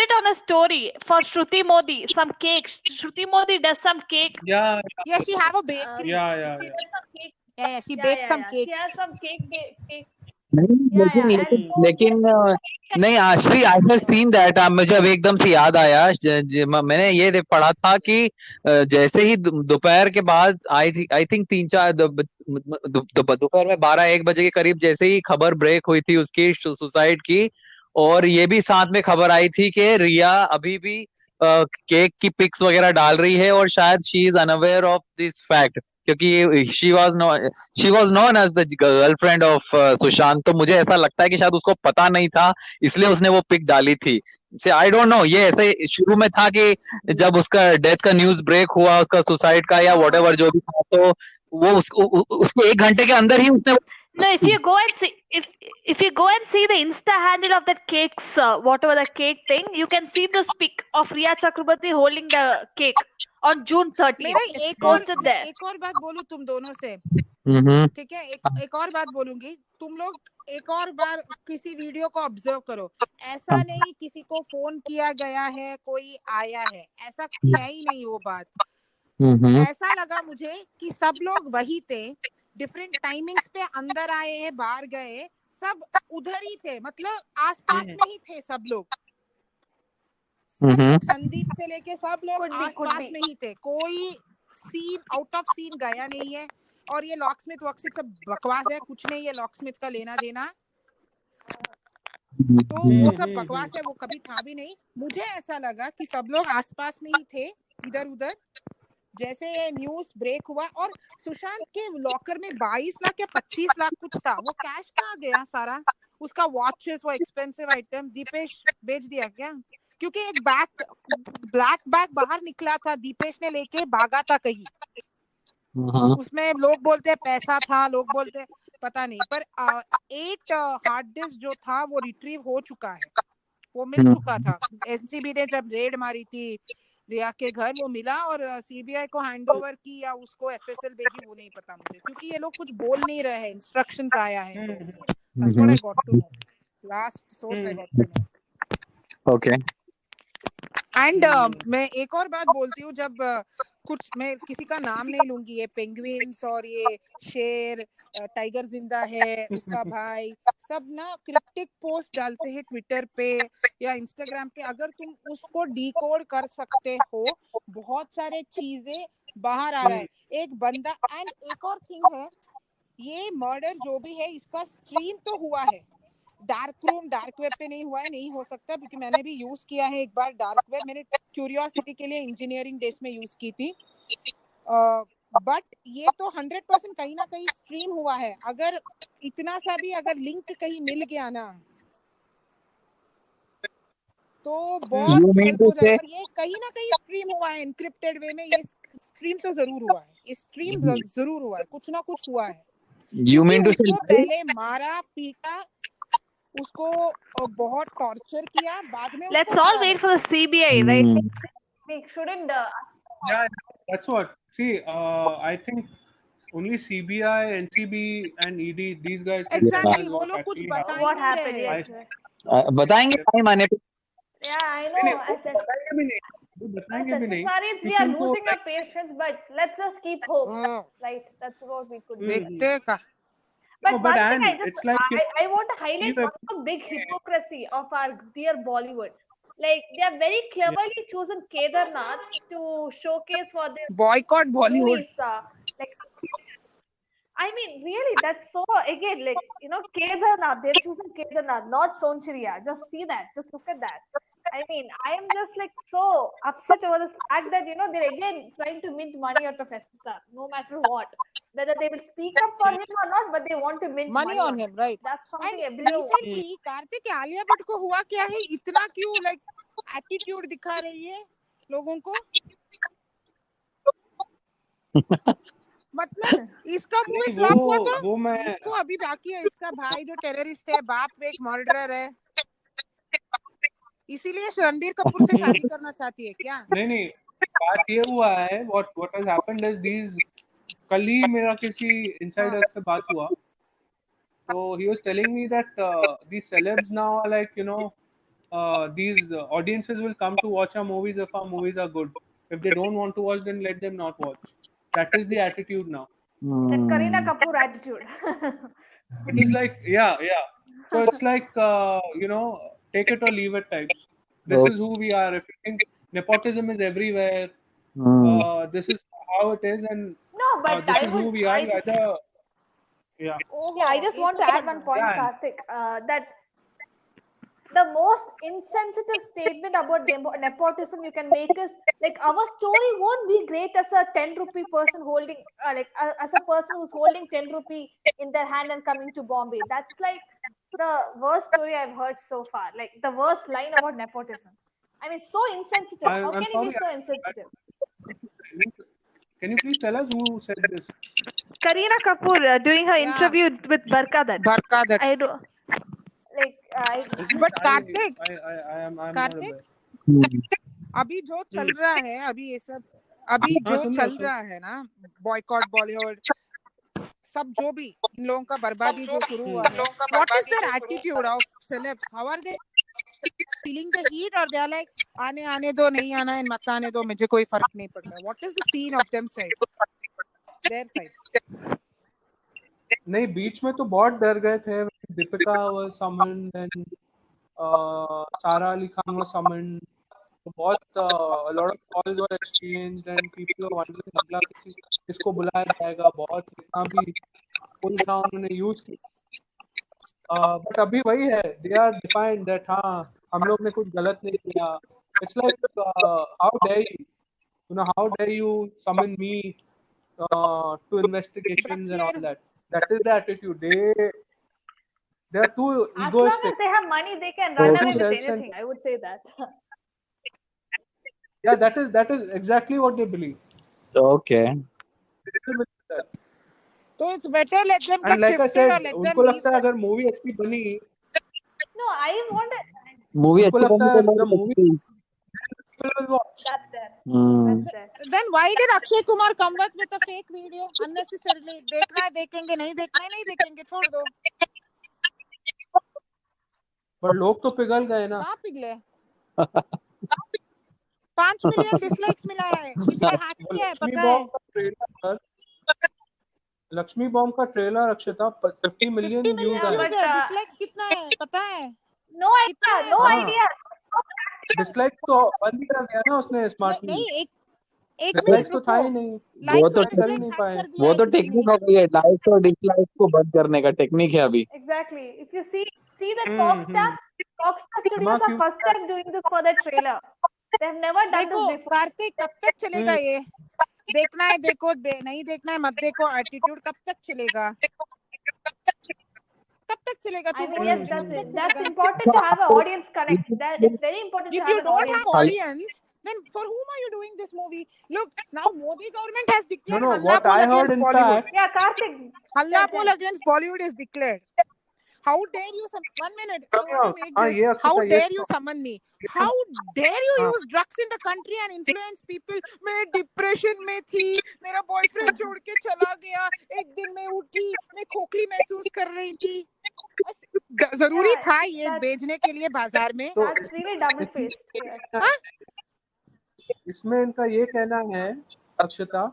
it on a story for Shruti Modi, some cake. Shruti Modi does some cake. Yeah, she have a bakery. yeah. She does some cake. Yeah, she bakes some cake. She has some cake. लेकिन नहीं आश्री, I have seen that. मुझे अब एकदम से याद आया, मैंने ये पढ़ा था कि जैसे ही दोपहर के बाद आई थिंक 3-4 दोपहर में 12-1 बजे के करीब जैसे ही खबर ब्रेक हुई थी उसकी सुसाइड की, और ये भी साथ में खबर आई थी कि रिया अभी भी केक की पिक्स वगैरह डाल रही है, और शायद she is unaware of this fact, क्योंकि she was known as the girlfriend of Sushant. तो मुझे ऐसा लगता है कि शायद उसको पता नहीं था, इसलिए उसने वो पिक डाली थी। से आई डोंट नो, ये ऐसे शुरू में था कि जब उसका डेथ का न्यूज ब्रेक हुआ, उसका सुसाइड का या व्हाटएवर जो भी था, तो वो उसके 1 घंटे के अंदर ही उसने No, if you go and see the Insta handle of that cake's whatever the cake thing, you can see this pic of Riya Chakraborty holding the cake on June 30th. मेरा एक और बात बोलूं तुम दोनों से, ठीक है? एक और बात बोलूंगी, तुम लोग एक और बार किसी वीडियो को ऑब्जर्व करो। ऐसा नहीं किसी को फोन किया गया है, कोई आया है, ऐसा है ही नहीं वो बात। ऐसा लगा मुझे कि सब लोग वही थे, डिफरेंट टाइमिंग्स पे अंदर आए हैं, बाहर गए, सब उधर ही थे, मतलब आसपास में ही थे सब लोग। संदीप से लेके सब लोग आसपास में ही थे, कोई सीन आउट ऑफ सीन गया नहीं है। और ये लॉकस्मिथ वॉकस्मिथ सब बकवास है, कुछ नहीं है लॉकस्मिथ का लेना देना, तो वो सब बकवास है, वो कभी था भी नहीं। मुझे ऐसा लगा कि सब लोग आसपास में ही थे, इधर उधर। जैसे न्यूज ब्रेक हुआ और सुशांत के लॉकर में 22 लाख या 25 लाख कुछ था, वो कैश कहाँ गया सारा? उसका वॉचेस, वो एक्सपेंसिव आइटम दीपेश बेच दिया क्या? क्योंकि एक ब्लैक बैग बाहर निकला था, दीपेश ने लेके भागा था कहीं, उसमें लोग बोलते पैसा था, लोग बोलते पता नहीं, पर 8 हार्ड डिस्क जो था वो रिट्रीव हो चुका है, वो मिल चुका था। एनसीबी ने जब रेड मारी थी रिया के घर, वो मिला, और सीबीआई को हैंडओवर की या उसको एफएसएल भेजी वो नहीं पता मुझे, क्योंकि ये लोग कुछ बोल नहीं रहे हैं, इंस्ट्रक्शंस आया है। That's what I got to know. Last source I got to know. Okay. And मैं एक और बात बोलती हूँ, जब कुछ, मैं किसी का नाम नहीं लूंगी, ये पेंगुइन्स और ये शेर, टाइगर जिंदा है, उसका भाई, सब ना क्रिप्टिक पोस्ट डालते हैं ट्विटर पे या इंस्टाग्राम पे। अगर तुम उसको डिकोड कर सकते हो, बहुत सारे चीजें बाहर आ रहा है। एक बंदा, एंड एक और थिंग है, ये मर्डर जो भी है इसका स्ट्रीम तो हुआ है, डार्क वेब पे नहीं हुआ है, नहीं हो सकता, क्योंकि मैंने भी यूज किया है एक बार डार्क वेब, मैंने क्यूरियोसिटी के लिए इंजीनियरिंग डेज में यूज की थी। बट ये तो 100% कहीं ना कहीं स्ट्रीम हुआ है। अगर इतना सा भी अगर लिंक कहीं मिल गया ना, तो बहुत हेल्प हो जाएगा। ये कहीं ना कहीं स्ट्रीम हुआ है एनक्रिप्टेड वे में, ये स्ट्रीम तो जरूर हुआ है, ये स्ट्रीम जरूर हुआ है, कुछ ना कुछ हुआ है। You mean to say पहले मारा पीटा, उसको बहुत टॉर्चर किया, बाद में let's all wait for the CBI, right? We shouldn't yeah, that's what. See, I think only CBI, NCB and ED, these guys can exactly, tell वो लोग कुछ बता what नहीं happened. रहे। Yes, बताएंगे टाइम आने पे। yeah, I know. As SSRians, we are losing our patience, but let's just keep hope, right? That's what we could do. देखते का। But No, one but thing Anne, it's like I want to highlight one big hypocrisy of our dear Bollywood. Like, they are very cleverly chosen Kedarnath to showcase for this boycott Bollywood. movies, like, I mean, really, that's so, again, like, Kedarnath, they've chosen Kedarnath, not Sonchiriya. Just see that. Just look at that. I mean, I am just like so upset over this fact that, they're again trying to mint money out of SSR, no matter what. Whether they will speak up for him or not, but they want to mint money on him, right? That's something And everyone. recently, Kartik Alia Bhatt को हुआ क्या है, इतना क्यों like attitude दिखा रही है लोगों को? मतलब इसका मूवी फ्लॉप हुआ था, इसको अभी बाकी है, इसका भाई जो टेररिस्ट है, बाप एक मर्डरर है, इसीलिए रणबीर कपूर से शादी करना चाहती है क्या? नहीं, बात ये हुआ है, what has happened is these, कल ही मेरा किसी insider से बात हुआ, so he was telling me that these celebs now are like, these audiences will come to watch our movies if our movies are good. If they don't want to watch, then let them not watch. That is the attitude now. That Kareena Kapoor attitude. It is like, yeah. So it's like, take it or leave it types. This is who we are. If you think nepotism is everywhere, this is how it is, and this is who we are. I just want to add one point, Karthik, that the most insensitive statement about nepotism you can make is like, our story won't be great as a 10 rupee person holding as a person who's holding 10 rupee in their hand and coming to Bombay. That's like the worst story I've heard so far, like the worst line about nepotism. I mean, so insensitive. How can you be so insensitive? Can you please tell us who said this? Kareena Kapoor doing her interview with Barka Dutt. I don't like. But Karthik, I'm Karthik, अभी जो चल रहा है, अभी ये सब, अभी जो चल रहा है ना, बॉयकॉट बॉलीवुड, सब जो भी इन लोगों का बर्बादी जो शुरू हुआ है, what is their attitude of celebs? How are they feeling the heat, or they are like, आने दो, नहीं आना है मत आने दो, मुझे कोई फर्क नहीं पड़ता? What is the scene of them side? Their side. नहीं, बीच में तो बहुत डर गए थे. Deepika was summoned and Sara Ali Khan was summoned. बहुत a lot of calls were exchanged and people were wondering अगला किसको बुलाया जाएगा. बहुत इतना भी पुल था उन्होंने यूज किया. बट अभी वही है, they are defined that हाँ हम लोग ने कुछ गलत नहीं किया. It's like how dare you summon me to investigations and all that. That is the attitude. They are too egoistic. As long as they have money, they can run away with anything. I would say that. Yeah, that is exactly what they believe. Okay. So it's better let them and get like I shifted said, or let them उनको leave. लगता है अगर movie अच्छी बनी, No, I want movie उनको अच्छी लगता है बनी the तो movie people will watch. that's there. Hmm. That's there. Then why did Akshay Kumar come up with a fake video unnecessarily? देखना है देखेंगे, नहीं देखना है नहीं देखेंगे, छोड़ दो. पर लोग तो पिघल गए ना. कहाँ पिघले? 5 मिलियन डिसलाइक्स मिला है, किसी ने हैक किया है पता है? लक्ष्मी बॉम्ब का ट्रेलर अक्षता 50 मिलियन 50 व्यूज मिलियन आए. व्यूज है, डिसलाइक्स कितना है पता है? No idea. No हाँ. idea. डिसलाइक तो बंद ही कर दिया ना उसने स्मार्टली. नहीं, एक डिसलाइक मिनट तो था ही रुको. नहीं. वो तो कर ही नहीं पाए. वो तो टेक्निक हो गई है, लाइक्स और डिसलाइक्स को बंद करने का टेक्निक है अभी. Exactly. If you see that Foxstar Studios are first time doing this for their trailer. They have never done देखो this before. कार्तिक, कब तक चलेगा ये? देखना है देखो, नहीं देखना है मत देखो एटीट्यूड कब तक चलेगा? कब तक चलेगा? I mean, yes, that's important to have an audience connect. That it's very important to If have you an don't audience. have audience, then for whom are you doing this movie? Look, now Modi government has declared No, Halla what Pool I heard against in Bollywood. fact, Yeah, Karthik. Halla Pool against Bollywood is declared. How dare you? 1 minute. I want to make this. How dare you summon me? How dare you use drugs in the country and influence people? मैं depression में थी, मेरा boyfriend छोड़ के चला गया, एक दिन मैं उठी, मैं खोखली महसूस कर रही थी. जरूरी था ये बेचने के लिए बाजार में? That's really double faced. Yes. इसमें इनका ये कहना है अक्षता,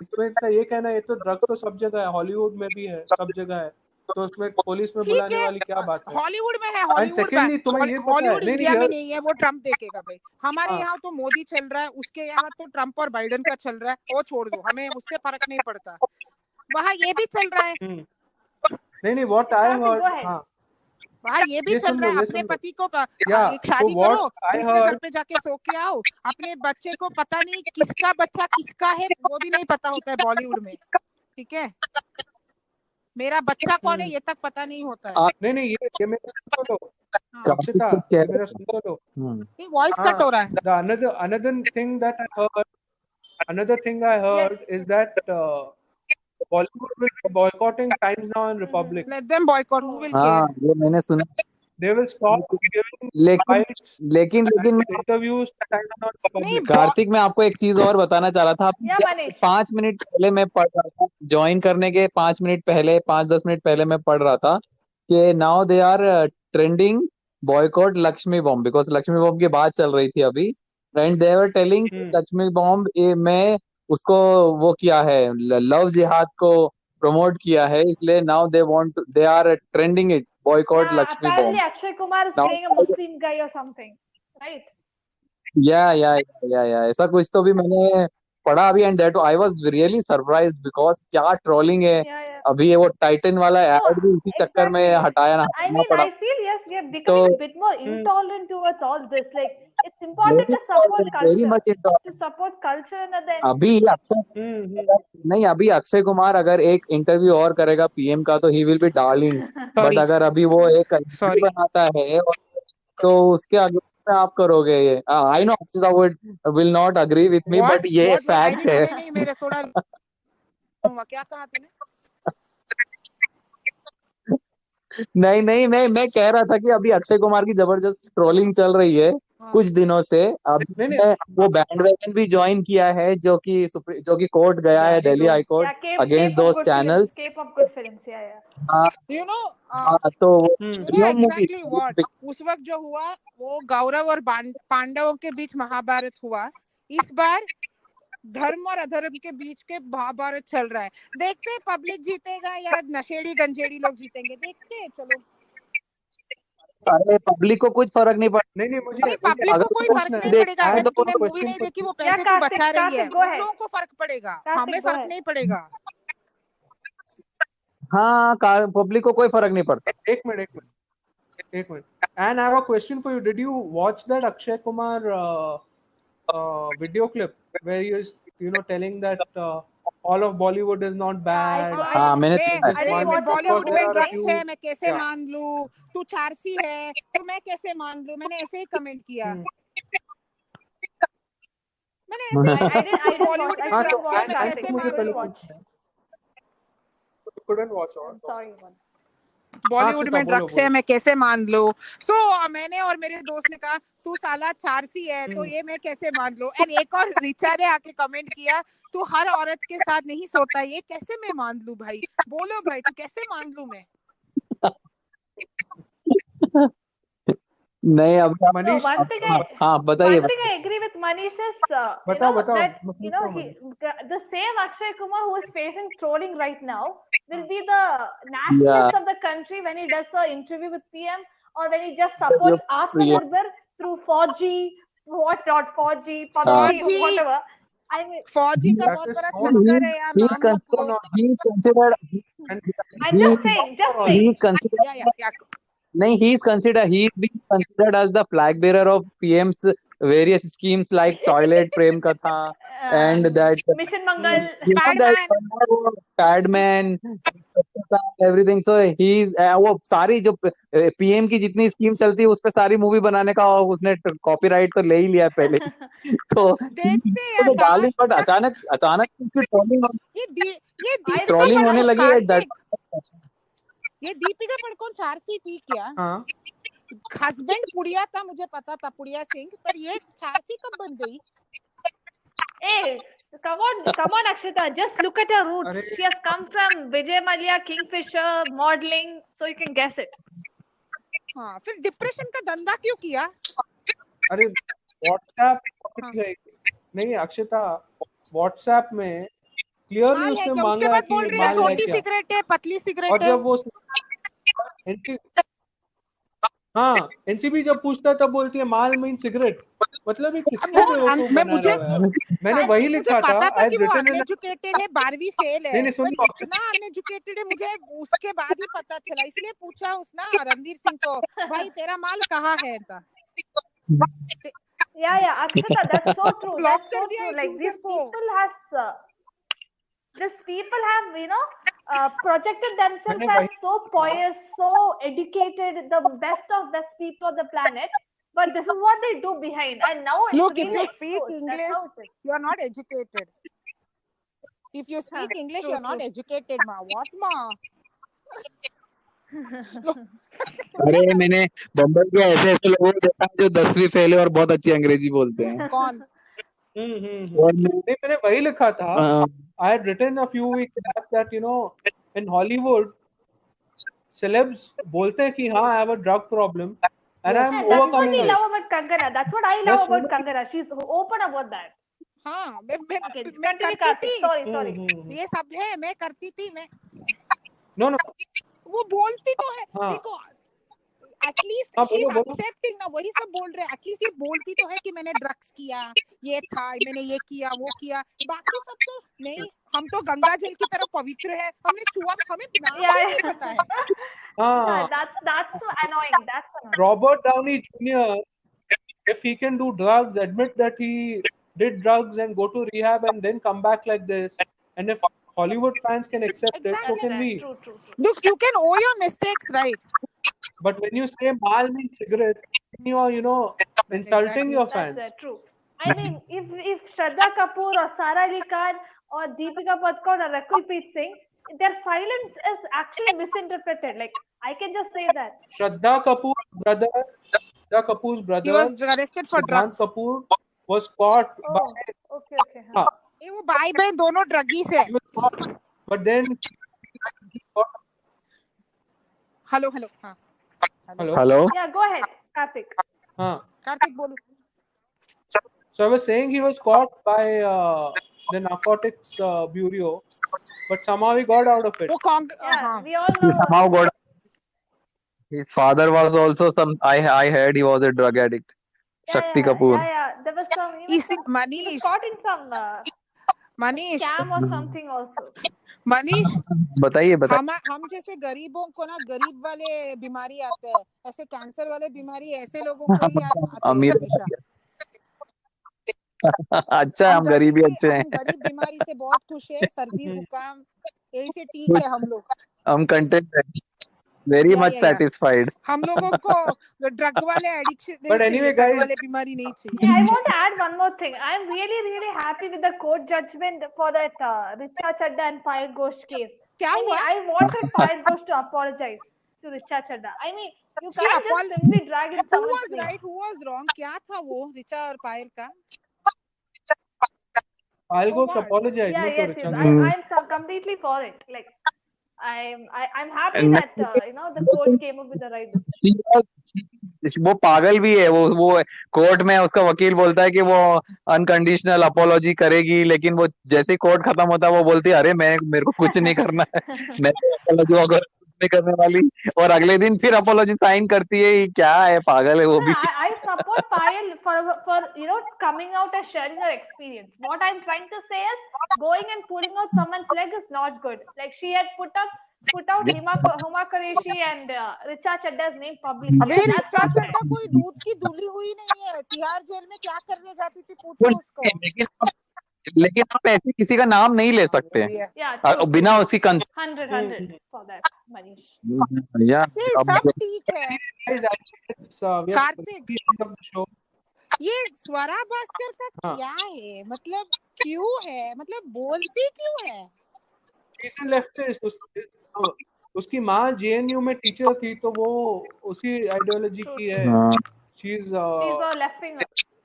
इसमें इनका ये कहना है, ये तो ड्रग्स तो सब जगह है, हॉलीवुड में भी है, सब जगह है, तो उसमें पुलिस में बुलाने वाली क्या बात है? हॉलीवुड में है, हॉलीवुड इंडिया में नहीं है, वो ट्रम्प देखेगा भाई. हमारे यहाँ तो मोदी चल रहा है, उसके यहाँ तो ट्रम्प और बाइडेन का चल रहा है, वो छोड़ दो, हमें उससे फर्क नहीं पड़ता. वहाँ ये भी चल रहा है। नहीं what I Karthik, heard, go ahead. हाँ वहाँ ये भी ये चल सुन रहा लो, है, ये अपने सुन लो। पति को या एक शादी तो करो, व्हाट आई दूसरे घर हर्ड, पे जाके सो के आओ, अपने बच्चे को पता नहीं किसका बच्चा किसका है वो भी नहीं पता होता है बॉलीवुड में, ठीक है? मेरा बच्चा कौन है ये तक पता नहीं होता है। नहीं ये मेरा सुन लो हाँ, अक्षता, कुछ कह ये रहे मेरा थे। सुन लो। ये वॉइस कट हो रहा है। The another thing that I heard, another thing I heard Yes. is that Bollywood will be boycotting Times Now and Republic. Let them boycott, who will care? हाँ ये मैंने सुना, They will stop giving लेकिन rights लेकिन लेकिन and interviews to Times Now and नहीं Republic. Kartik, मैं आपको एक चीज और बताना चाह रहा था। Yeah, Manish. 5 मिनट पहले मैं पढ़ रहा था, ज्वाइन करने के 5 मिनट पहले, 5-10 मिनट पहले मैं पढ़ रहा था कि now they are trending boycott Laxmmi Bomb, because Laxmmi Bomb की बात चल रही थी अभी, and they were telling Laxmmi Bomb में उसको वो किया है, लव जिहाद को प्रमोट किया है, इसलिए now they want, they are trending it, boycott Yeah, Laxmmi apparently Bomb Akshay Kumar is now. playing a Muslim guy or something, right? या ऐसा कुछ तो भी मैंने पढ़ा अभी, and that I was really surprised because क्या ट्रोलिंग है। Yeah, yeah. अभी ये वो टाइटन वाला No, ऐड भी इसी चक्कर में exactly. हटाना I mean, पड़ा। I feel yes, we are तो becoming a bit more intolerant towards all this. Like, it's important to support very culture, much to support culture, and then अभी अक्षय नहीं, अभी अक्षय कुमार अगर एक इंटरव्यू और करेगा पीएम का तो he will be darling, but अगर अभी वो एक Sorry. बनाता है तो उसके आगे में आप करोगे ये। I know Akshita will not agree with me, but ये फैक्ट है। नहीं मेरे थोड़ा क्या कहा तूने? नहीं मैं कह रहा था कि अभी अक्षय कुमार की जबरदस्त ट्रोलिंग चल रही है कुछ दिनों से। अभी वो बैंडवैगन भी ज्वाइन किया है, जो कि कोर्ट गया है, Delhi high court, against those channels. K-pop good films, yeah. You know, तो exactly what उस वक्त जो हुआ वो गौरव और पांडवों के बीच महाभारत हुआ, इस बार धर्म और अधर्म के बीच के महाभारत चल रहा है। देखते हैं पब्लिक जीतेगा या नशेड़ी गंजेड़ी लोग जीतेंगे, देखते हैं। चलो, अरे पब्लिक को कुछ फर्क नहीं पड़ता। नहीं पब्लिक को कोई फर्क नहीं पड़ेगा। अगर तुमने मूवी नहीं देखी, वो पैसे को बचा रही है, उन लोगों को फर्क पड़ेगा, हमें फर्क नहीं पड़ेगा। हाँ, पब्लिक को कोई फर्क नहीं पड़ता। एक minute and I have a question for you. Did you watch that Akshay Kumar video clip where he is telling that all of Bollywood is not bad? हाँ, मैंने बॉलीवुड में ड्रग्स है, मैं कैसे मान लूं? तू चारसी है तो मैं कैसे मान लूं? मैंने ऐसे ही कमेंट किया। मैंने ऐसे बॉलीवुड में बॉलीवुड में ड्रग्स है मैं कैसे मान लूं? सो मैंने और मेरे दोस्त ने कहा तू साला चारसी है तो ये मैं कैसे मान लूं? एंड एक और रिचा ने आके कमेंट किया तू हर औरत के साथ नहीं सोता, ये कैसे मैं मान लूं भाई? बोलो भाई, तू कैसे मान लूं मैं? नहीं, अब Manish, हाँ बताइए। One thing I agree with Manish is that the same Akshay Kumar who is facing trolling right now will be the nationalist of the country when he does an interview with PM or when he just supports Atmanirbhar through 4G, whatnot, 4G, PUBG, whatever. I mean, 4G का बहुत बड़ा चक्कर है यार। I'm just saying. नहीं, he is being considered as the flag bearer of PM's various schemes like toilet प्रेम कथा and that Mission Mangal, Padman, everything. So he is वो सारी जो PM की जितनी स्कीम चलती है उस पे सारी मूवी बनाने का उसने कॉपीराइट तो ले ही लिया पहले। तो डार्लिंग, बट अचानक इसकी ट्रोलिंग होने लगी है। ये दीपिका पादुकोण चारसी थी क्या? हस्बैंड पुड़िया था, मुझे पता था, पुड़िया सिंह, पर ये चारसी कब बन गई? Hey, come on, Akshita. Just look at her roots. She has come from Vijay Mallya, Kingfisher, modeling, so you can guess it. हाँ, फिर डिप्रेशन का धंधा क्यों किया? अरे व्हाट्सएप नहीं अक्षता, व्हाट्सएप में क्लियरली उसने मांगा कि माल छोटी सिगरेट है, पतली सिगरेट है। और जब वो एनसीबी जब पूछता है तब बोलती है माल मीन सिगरेट। मतलब ये किसने बेवकूफ बना रहा है? मैंने वही लिखा था, पता था कि वो written in अनएजुकेटेड है, 12वीं फेल है, नहीं नहीं सुन, इतना अनएजुकेटेड है, मुझे उसके बाद ही पता चला, इसलिए पूछा उसने रणवीर सिंह को, भाई तेरा माल कहाँ है? Yeah, Akshata, that's so true. That's so true. Like these people have, you know, projected themselves as so pious, so educated, the best of best people on the planet. But this is what they do behind. And now look, it's really if you speak English, you are not educated. If you speak English, you are not educated, ma. What, ma? अरे मैंने बम्बई के ऐसे ऐसे लोगों को देखा है जो 10वीं फेल है और बहुत अच्छी अंग्रेजी बोलते हैं। कौन? नहीं, मैंने वही लिखा था, I had written a few weeks back that, you know, in Hollywood, celebs बोलते हैं कि हाँ, I have a drug problem and I'm overcoming it. That's what we love about Kangana. That's what I love about Kangana. She's open about that. हाँ, मैं करती थी। Sorry. ये सब है, मैं करती थी, मैं। No. वो बोलती तो है, देखो, एटलीस्ट शी इज एक्सेप्टिंग ना, वही सब बोल रहे हैं, एटलीस्ट ये बोलती तो है कि मैंने ड्रग्स किया, ये था, मैंने ये किया, वो किया, बाकी सब तो नहीं। हम तो गंगा जल की तरह पवित्र है, हमने छुआ, हमें नाम नहीं पता है। That's so annoying. That's annoying. Robert Downey Jr., if he can do drugs, admit that he did drugs and go to rehab and then come back like this, and if Hollywood fans can accept it, so can we. True. Look, you can owe your mistakes, right? But when you say mal means cigarette, you are, you know, insulting your fans. That's true. I mean, if Shraddha Kapoor or Sara Ali Khan or Deepika Padukone or Rakulpreet Singh, their silence is actually misinterpreted. Like, I can just say that. Shraddha Kapoor's brother, he was arrested for drugs. Kapoor was caught by. Okay. हाँ. वो भाई बहन दोनों druggies है. But then. Hello. हाँ. Hello. Yeah, go ahead, Karthik. Karthik बोलो. So I was saying he was caught by the Narcotics Bureau, but somehow he got out of it. We all know. Somehow got. His father was also some. I heard he was a drug addict. Shakti Kapoor. Yeah. There was some. He was caught in some scam or something also. Manish, बताइए. हम जैसे गरीबों को ना गरीब वाले बीमारी आते हैं, ऐसे कैंसर वाले बीमारी ऐसे लोगों को ही आते हैं. अमीर. अच्छा, हम गरीबी अच्छे हैं. गरीब बीमारी से बहुत खुश है, सर्दी जुकाम यही से ठीक है हम लोग. हम कंटेंट है. Very much satisfied. हम लोगों को ड्रग वाले एडिक्शन, but anyway guys, वाले बीमारी नहीं चाहिए. Yeah, I want to add one more thing. I am really happy with the court judgment for that Richa Chadda and Payal Ghosh case. I wanted Payal Ghosh to apologize to Richa Chadda. I mean, you can't just simply drag in someone's name. Who was right, who was wrong? क्या था वो Richa और Payal का? Payal Ghosh apologize. Yes. I'm completely for it. Like, I'm happy that you know, the court came up with the right decision. वो पागल भी है. वो कोर्ट में उसका वकील बोलता है कि वो अनकंडीशनल अपोलॉजी करेगी, लेकिन वो जैसे कोर्ट खत्म होता है वो बोलती है अरे मेरे को कुछ नहीं करना है, मैं अपोलॉजी वगैरह नहीं करने वाली, और अगले दिन फिर अपोलॉजी साइन करती है. क्या है, पागल है वो भी. I support Payal for you know, coming out and sharing her experience. What I'm trying to say is, going and pulling out someone's leg is not good. Like, she had put out Huma Qureshi and Richa Chadda's name publicly. अबे रिचा चड्डा कोई दूध की धुली हुई नहीं है. Tihar jail में क्या करने जाती थी, पूछो उसको. लेकिन आप ऐसे किसी का नाम नहीं ले सकते बिना उसकी 100 for that, Manish. सब ठीक है. कार्तिक, ये स्वरा भास्कर का क्या है, मतलब क्यों है, मतलब बोलती क्यों है? उसकी माँ जेएनयू में टीचर थी, तो वो उसी आइडियोलॉजी की है. she's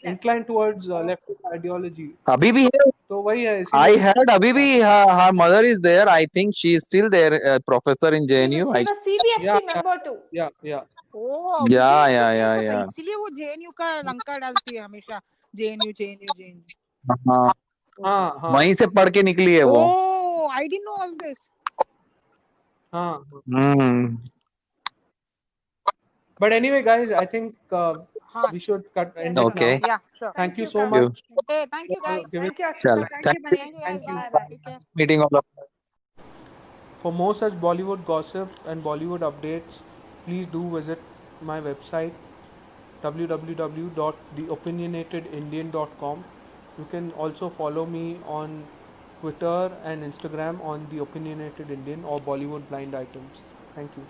inclined towards left ideology. अभी भी है, तो वही है. I heard अभी भी her mother is there. I think she is still there, professor in JNU. She was CBFC member too. Yeah. Yeah. इसलिए वो JNU का लंका डालती है हमेशा. JNU. हाँ. वहीं से पढ़ के निकली है वो. Oh, I didn't know all this. हाँ. But anyway guys, I think we should end it Okay. now. Yeah, sure. Thank you so Thank you. much Hey, thank you for guys. giving. Thank you, Akshita. Chalo. Thank you, Manish. Thank you guys. Thank you. Bye. Take care. Meeting all of us. For more such Bollywood gossip and Bollywood updates, please do visit my website www.theopinionatedindian.com. You can also follow me on Twitter and Instagram on The Opinionated Indian or Bollywood Blind Items. Thank you.